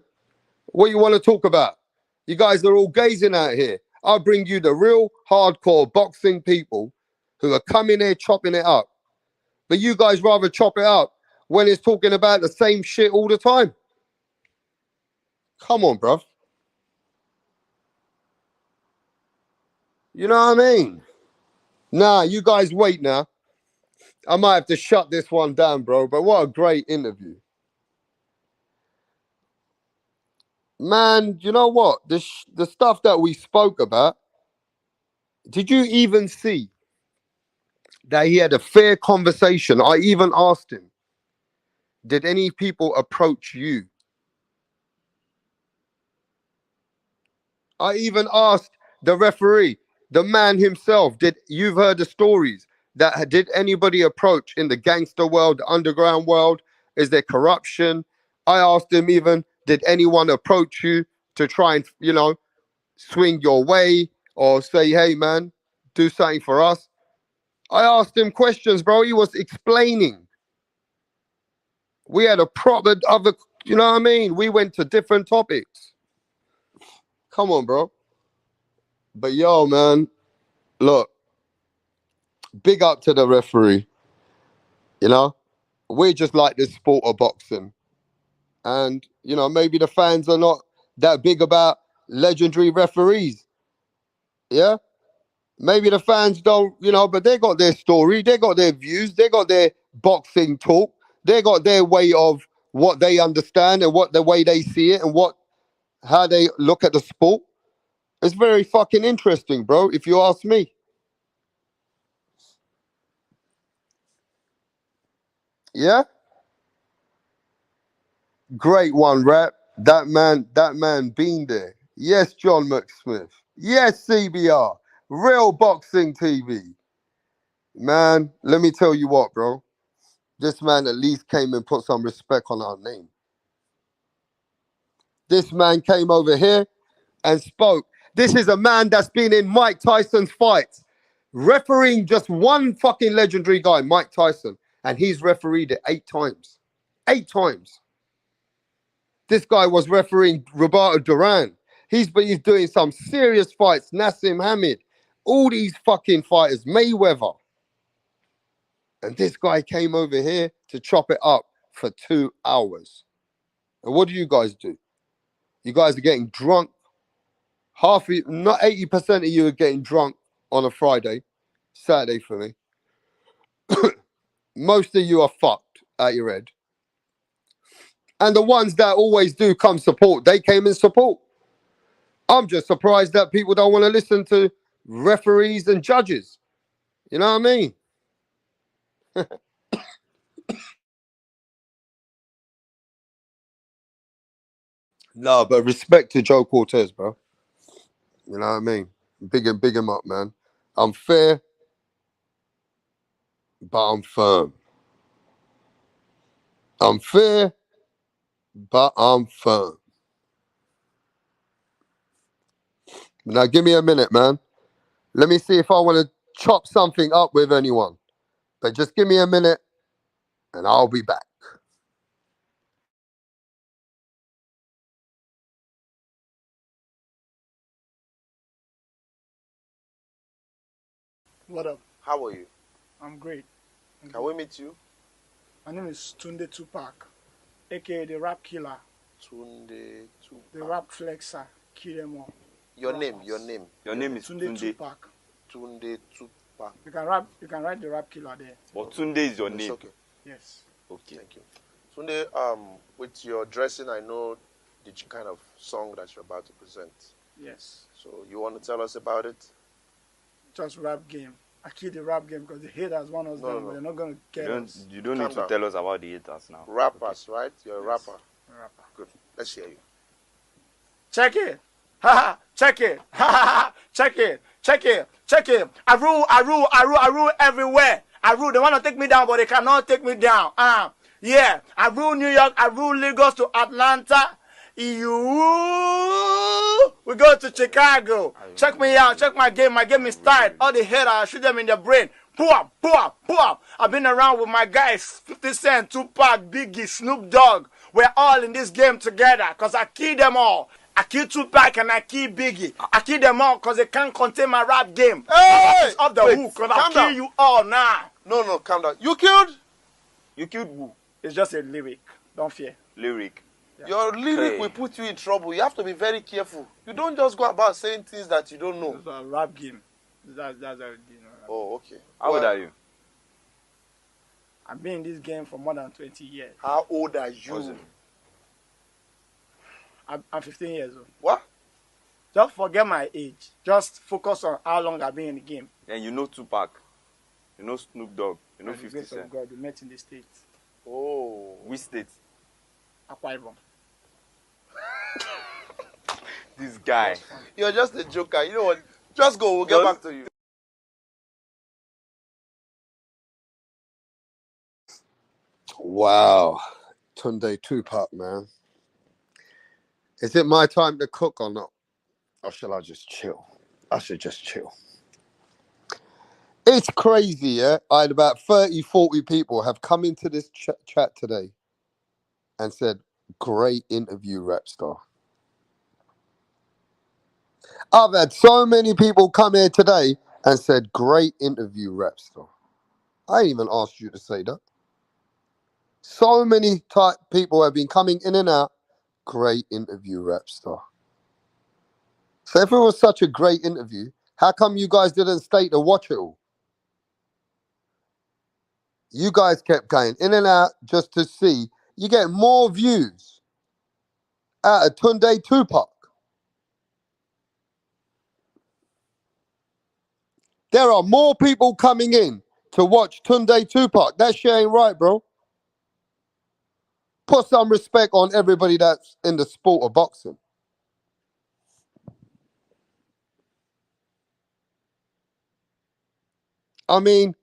What you want to talk about? You guys are all gazing out here. I'll bring you the real hardcore boxing people who are coming here chopping it up. But you guys rather chop it up when it's talking about the same shit all the time. Come on, bruv. You know what I mean? Nah, you guys wait now. I might have to shut this one down, bro. But what a great interview. Man, you know what? The stuff that we spoke about, did you even see that he had a fair conversation? I even asked him, did any people approach you? I even asked the referee, the man himself, you've heard the stories that did anybody approach in the gangster world, the underground world? Is there corruption? I asked him even, did anyone approach you to try and, swing your way or say, hey, man, do something for us? I asked him questions, bro. He was explaining. We had a proper other, you know what I mean? We went to different topics. Come on, bro. But yo, man, look, big up to the referee. You know, we just like this sport of boxing. And, maybe the fans are not that big about legendary referees. Yeah? Maybe the fans don't, but they got their story, they got their views, they got their boxing talk, they got their way of what they understand and what the way they see it and how they look at the sport. It's very fucking interesting, bro, if you ask me. Yeah? Great one, Rap. That man been there. Yes, John McSmith. Yes, CBR. Real Boxing TV. Man, let me tell you what, bro. This man at least came and put some respect on our name. This man came over here and spoke. This is a man that's been in Mike Tyson's fights, refereeing just one fucking legendary guy, Mike Tyson, and he's refereed it 8 times. 8 times. This guy was refereeing Roberto Duran. He's doing some serious fights. Nassim Hamid. All these fucking fighters. Mayweather. And this guy came over here to chop it up for 2 hours. And what do? You guys are getting drunk. Not 80% of you are getting drunk on a Friday. Saturday for me. Most of you are fucked out your head. And the ones that always do come support, they came in support. I'm just surprised that people don't want to listen to referees and judges. You know what I mean? No, but respect to Joe Cortez, bro. You know what I mean? Big him up, man. I'm fair, but I'm firm. I'm fair, but I'm firm. Now, give me a minute, man. Let me see if I want to chop something up with anyone. But just give me a minute, and I'll be back. What up? How are you? I'm great. Can we meet you? My name is Tunde Tupac, aka the Rap Killer, Tunde Tupac. the Rap Flexer, kill them all. Your name. Your name is Tunde Tupac. Tunde Tupac. You can write the Rap Killer there. But Tunde is your It's name. okay. Yes. Okay. Thank you. Tunde, with your dressing, I know the kind of song that you're about to present. Yes. So you want to tell us about it? Just rap game. I kill the rap game because the haters want us down, but they're not going to get us. You don't Calm need to down. tell us about the haters now. Rappers, right? You're a Yes. rapper. A rapper. Good. Let's hear you. Check it. Ha ha. Check it. Ha ha ha. Check it. Check it. Check it. I rule everywhere. I rule. They want to take me down, but they cannot take me down. Yeah, I rule New York. I rule Lagos to Atlanta. We go to Chicago. Check me out. Check my game. My game is tight. All the haters, I shoot them in the brain. Boom, boom, boom. I've been around with my guys, 50 Cent, Tupac, Biggie, Snoop Dogg. We're all in this game together because I kill them all. I kill Tupac and I kill Biggie. I kill them all because they can't contain my rap game. Hey! It's off the hook because I'll kill you all now. No, calm down. You killed? You killed who? It's just a lyric. Don't fear. Lyric. Yeah. Your lyric Hey. will put you in trouble. You have to be very careful. You don't just go about saying things that you don't know. It's a rap game. That's how it is. Oh, okay. How old are you? I've been in this game for more than 20 years. How old are you? What's it? I'm 15 years old. What? Just forget my age. Just focus on how long I've been in the game. And you know Tupac. You know Snoop Dogg. You know By the 50 grace of Cent. God, we met in the States. Oh. Which state? Akwa Ibom. This guy. You're just a joker. You know what? Just go. We'll get back to you. Wow. Tunde Tupac, man. Is it my time to cook or not? Or shall I just chill? I should just chill. It's crazy, yeah? I had about 30, 40 people have come into this chat today and said, great interview, WRAPSTAR. I've had so many people come here today and said, great interview, WRAPSTAR. I ain't even asked you to say that. So many people have been coming in and out. Great interview, WRAPSTAR. So if it was such a great interview, how come you guys didn't stay to watch it all? You guys kept going in and out just to see. You get more views out of Tunde Tupac. There are more people coming in to watch Tunde Tupac. That shit ain't right, bro. Put some respect on everybody that's in the sport of boxing. I mean,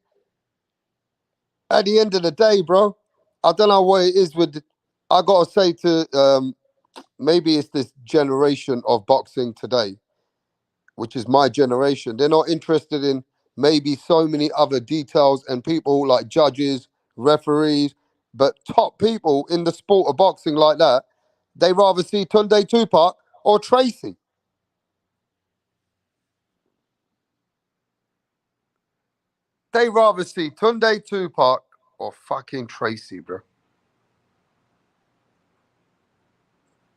at the end of the day, bro, I don't know what it is with. I gotta say to maybe it's this generation of boxing today, which is my generation. They're not interested in maybe so many other details and people like judges, referees, but top people in the sport of boxing like that, they rather see Tunde Tupac or Tracy. They rather see Tunde Tupac or fucking Tracy, bro.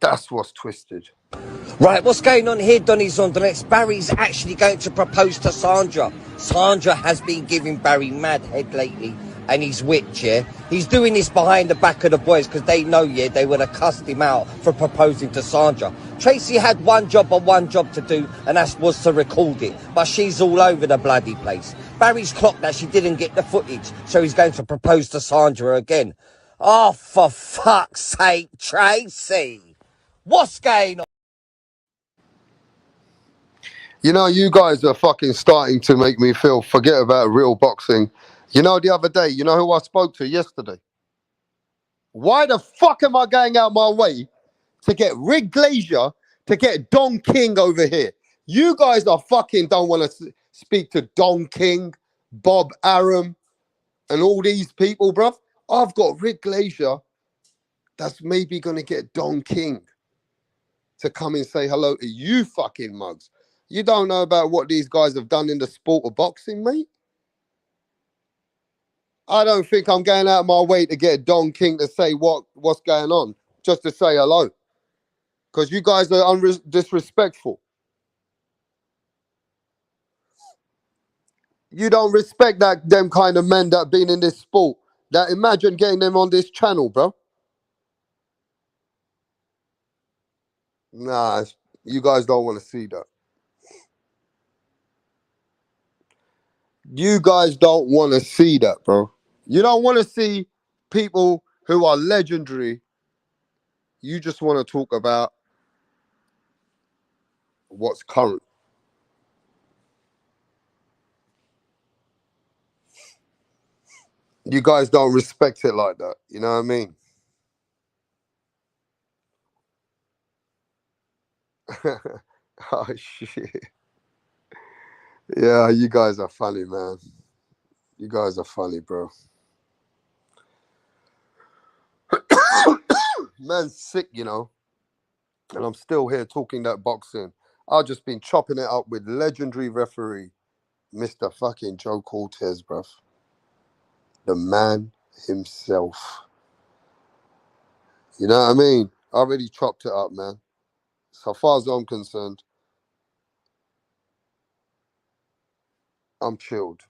That's what's twisted. Right, what's going on here, Donny's on the next? Barry's actually going to propose to Sandra. Sandra has been giving Barry mad head lately, and he's witch, yeah? He's doing this behind the back of the boys because they know, yeah, they would have cussed him out for proposing to Sandra. Tracy had one job to do, and that was to record it, but she's all over the bloody place. Barry's clocked that she didn't get the footage, so he's going to propose to Sandra again. Oh, for fuck's sake, Tracy! What's going on? You know, you guys are fucking starting to make me forget about real boxing. You know, the other day, you know who I spoke to yesterday? Why the fuck am I going out my way to get Rick Glazier, to get Don King over here? You guys are fucking don't want to speak to Don King, Bob Arum, and all these people, bruv. I've got Rick Glazier that's maybe going to get Don King to come and say hello to you fucking mugs. You don't know about what these guys have done in the sport of boxing, mate? I don't think I'm going out of my way to get Don King to say what's going on, just to say hello. Because you guys are disrespectful. You don't respect them kind of men that have been in this sport. That imagine getting them on this channel, bro. Nah, you guys don't want to see that. You guys don't want to see that, bro. You don't want to see people who are legendary. You just want to talk about what's current. You guys don't respect it like that. You know what I mean? Oh shit. Yeah, you guys are funny, man. You guys are funny, bro. Man's sick, you know, and I'm still here talking that boxing. I've just been chopping it up with legendary referee, Mr. fucking Joe Cortez, bruv. The man himself. You know what I mean? I already chopped it up, man. So far as I'm concerned, I'm chilled.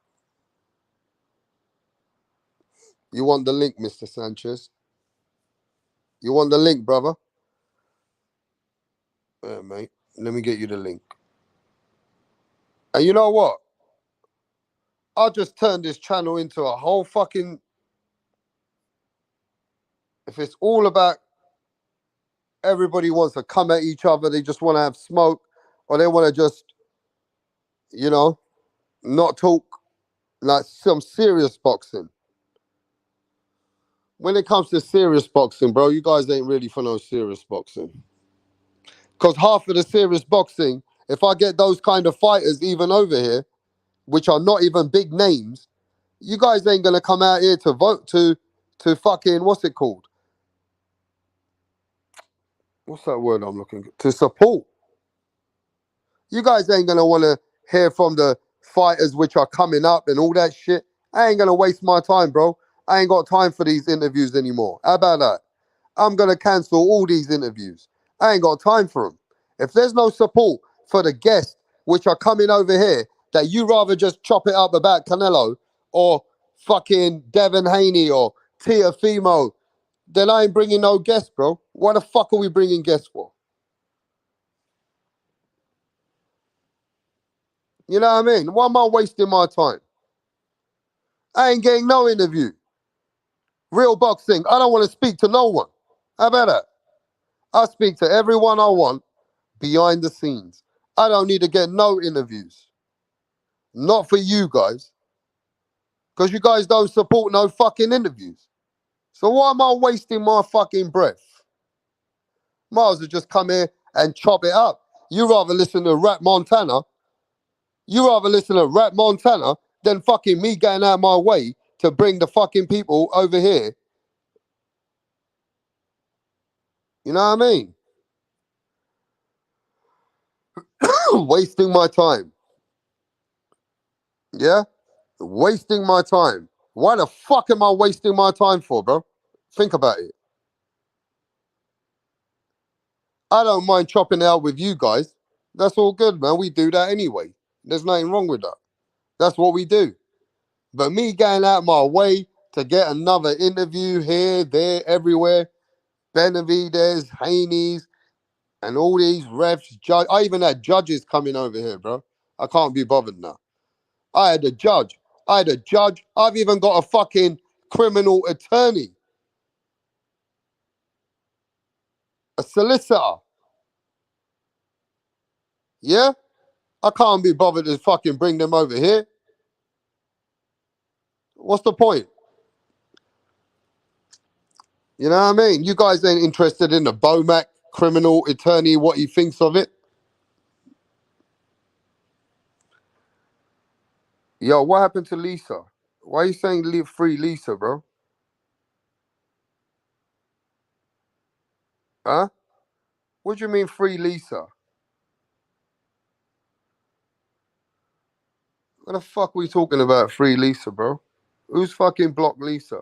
You want the link, Mr. Sanchez? You want the link, brother? Yeah, mate. Let me get you the link. And you know what? I'll just turn this channel into a whole fucking... If it's all about everybody wants to come at each other, they just want to have smoke, or they want to just, you know, not talk like some serious boxing. When it comes to serious boxing, bro, you guys ain't really for no serious boxing. Because half of the serious boxing, if I get those kind of fighters even over here, which are not even big names, you guys ain't gonna come out here to vote to fucking what's it called? What's that word I'm looking to support? You guys ain't gonna want to hear from the fighters which are coming up and all that shit. I ain't gonna waste my time, bro. I ain't got time for these interviews anymore. How about that? I'm gonna cancel all these interviews. I ain't got time for them. If there's no support for the guests which are coming over here, that you rather just chop it up about Canelo or fucking Devin Haney or Tiafimo, then I ain't bringing no guests, bro. Why the fuck are we bringing guests for? You know what I mean? Why am I wasting my time? I ain't getting no interview. Real boxing, I don't want to speak to no one. How about that? I speak to everyone I want behind the scenes. I don't need to get no interviews. Not for you guys. Because you guys don't support no fucking interviews. So why am I wasting my fucking breath? Might as well just come here and chop it up. You rather listen to Rap Montana. You rather listen to Rap Montana than fucking me getting out of my way to bring the fucking people over here. You know what I mean? Wasting my time. Yeah? Wasting my time. Why the fuck am I wasting my time for, bro? Think about it. I don't mind chopping it out with you guys. That's all good, man. We do that anyway. There's nothing wrong with that. That's what we do. But me going out my way to get another interview here, there, everywhere, Benavides, Haney's, and all these refs, I even had judges coming over here, bro. I can't be bothered now. I had a judge. I've even got a fucking criminal attorney, a solicitor. Yeah? I can't be bothered to fucking bring them over here. What's the point? You know what I mean? You guys ain't interested in the Bomac criminal attorney, what he thinks of it. Yo, what happened to Lisa? Why are you saying leave free Lisa, bro? Huh? What do you mean free Lisa? What the fuck we talking about free Lisa, bro? Who's fucking blocked Lisa?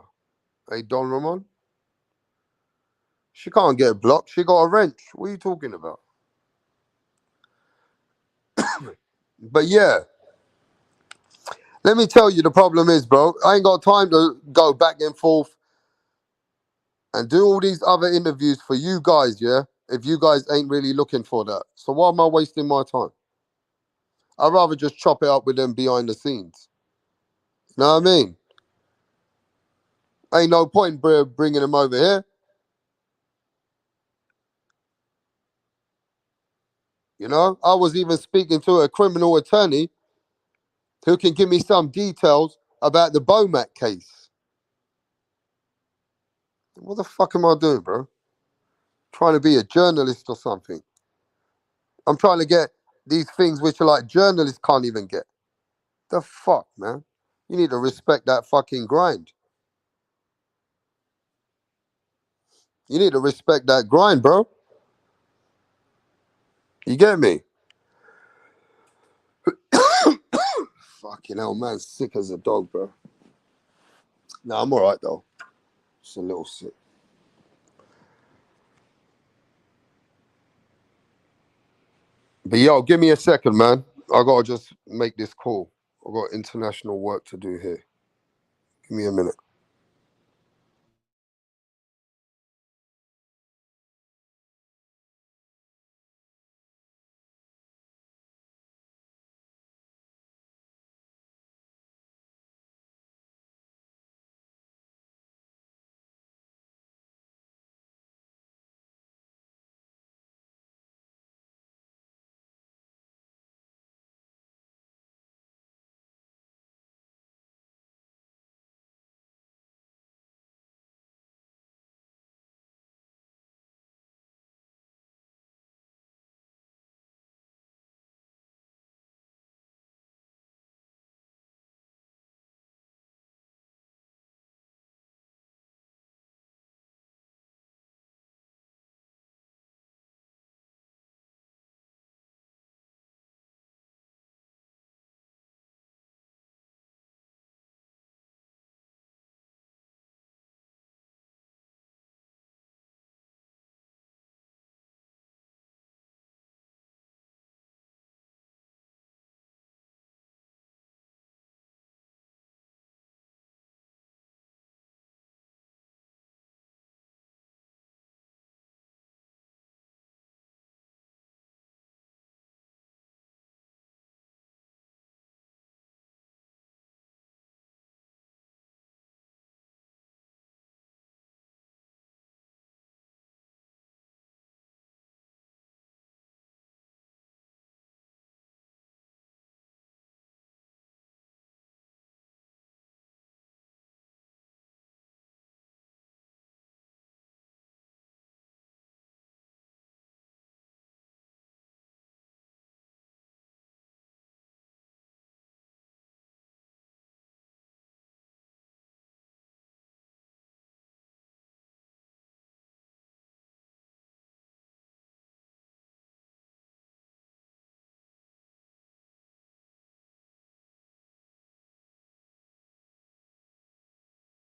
Hey, Don Ramon? She can't get blocked. She got a wrench. What are you talking about? But yeah, let me tell you the problem is, bro, I ain't got time to go back and forth and do all these other interviews for you guys, yeah? If you guys ain't really looking for that. So why am I wasting my time? I'd rather just chop it up with them behind the scenes. You know what I mean? Ain't no point bringing them over here. You know, I was even speaking to a criminal attorney who can give me some details about the Bomac case. What the fuck am I doing, bro? Trying to be a journalist or something. I'm trying to get these things which are like journalists can't even get. The fuck, man? You need to respect that fucking grind. You need to respect that grind, bro. You get me? Fucking hell, man. Sick as a dog, bro. Nah, I'm alright, though. Just a little sick. But yo, give me a second, man. I gotta just make this call. I got international work to do here. Give me a minute.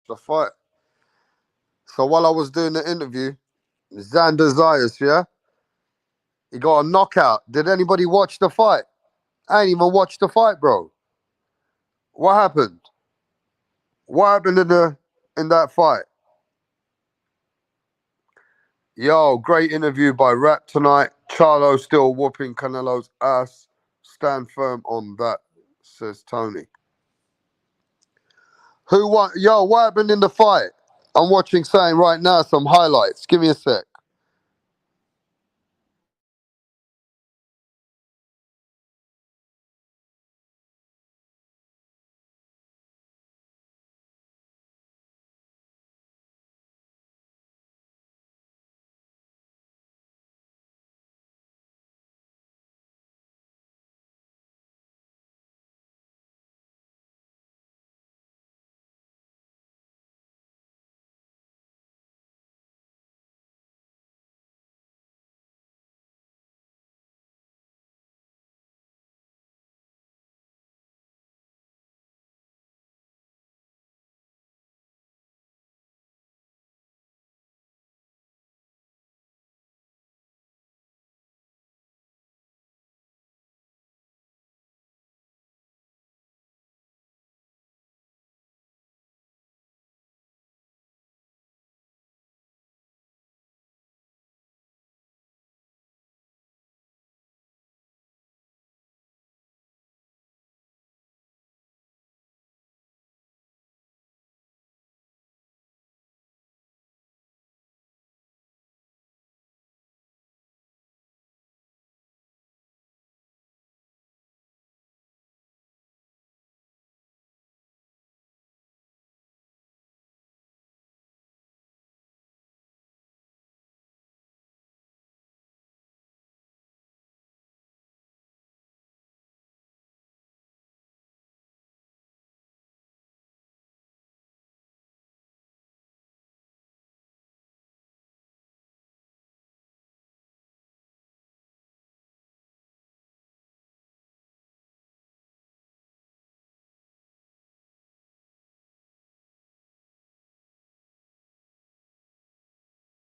The fight. So while I was doing the interview, Xander Zayas, yeah? He got a knockout. Did anybody watch the fight? I ain't even watched the fight, bro. What happened? What happened in that fight? Yo, great interview by Rap tonight. Charlo still whooping Canelo's ass. Stand firm on that, says Tony. Who won? Yo, what happened in the fight? I'm watching something right now, some highlights. Give me a sec.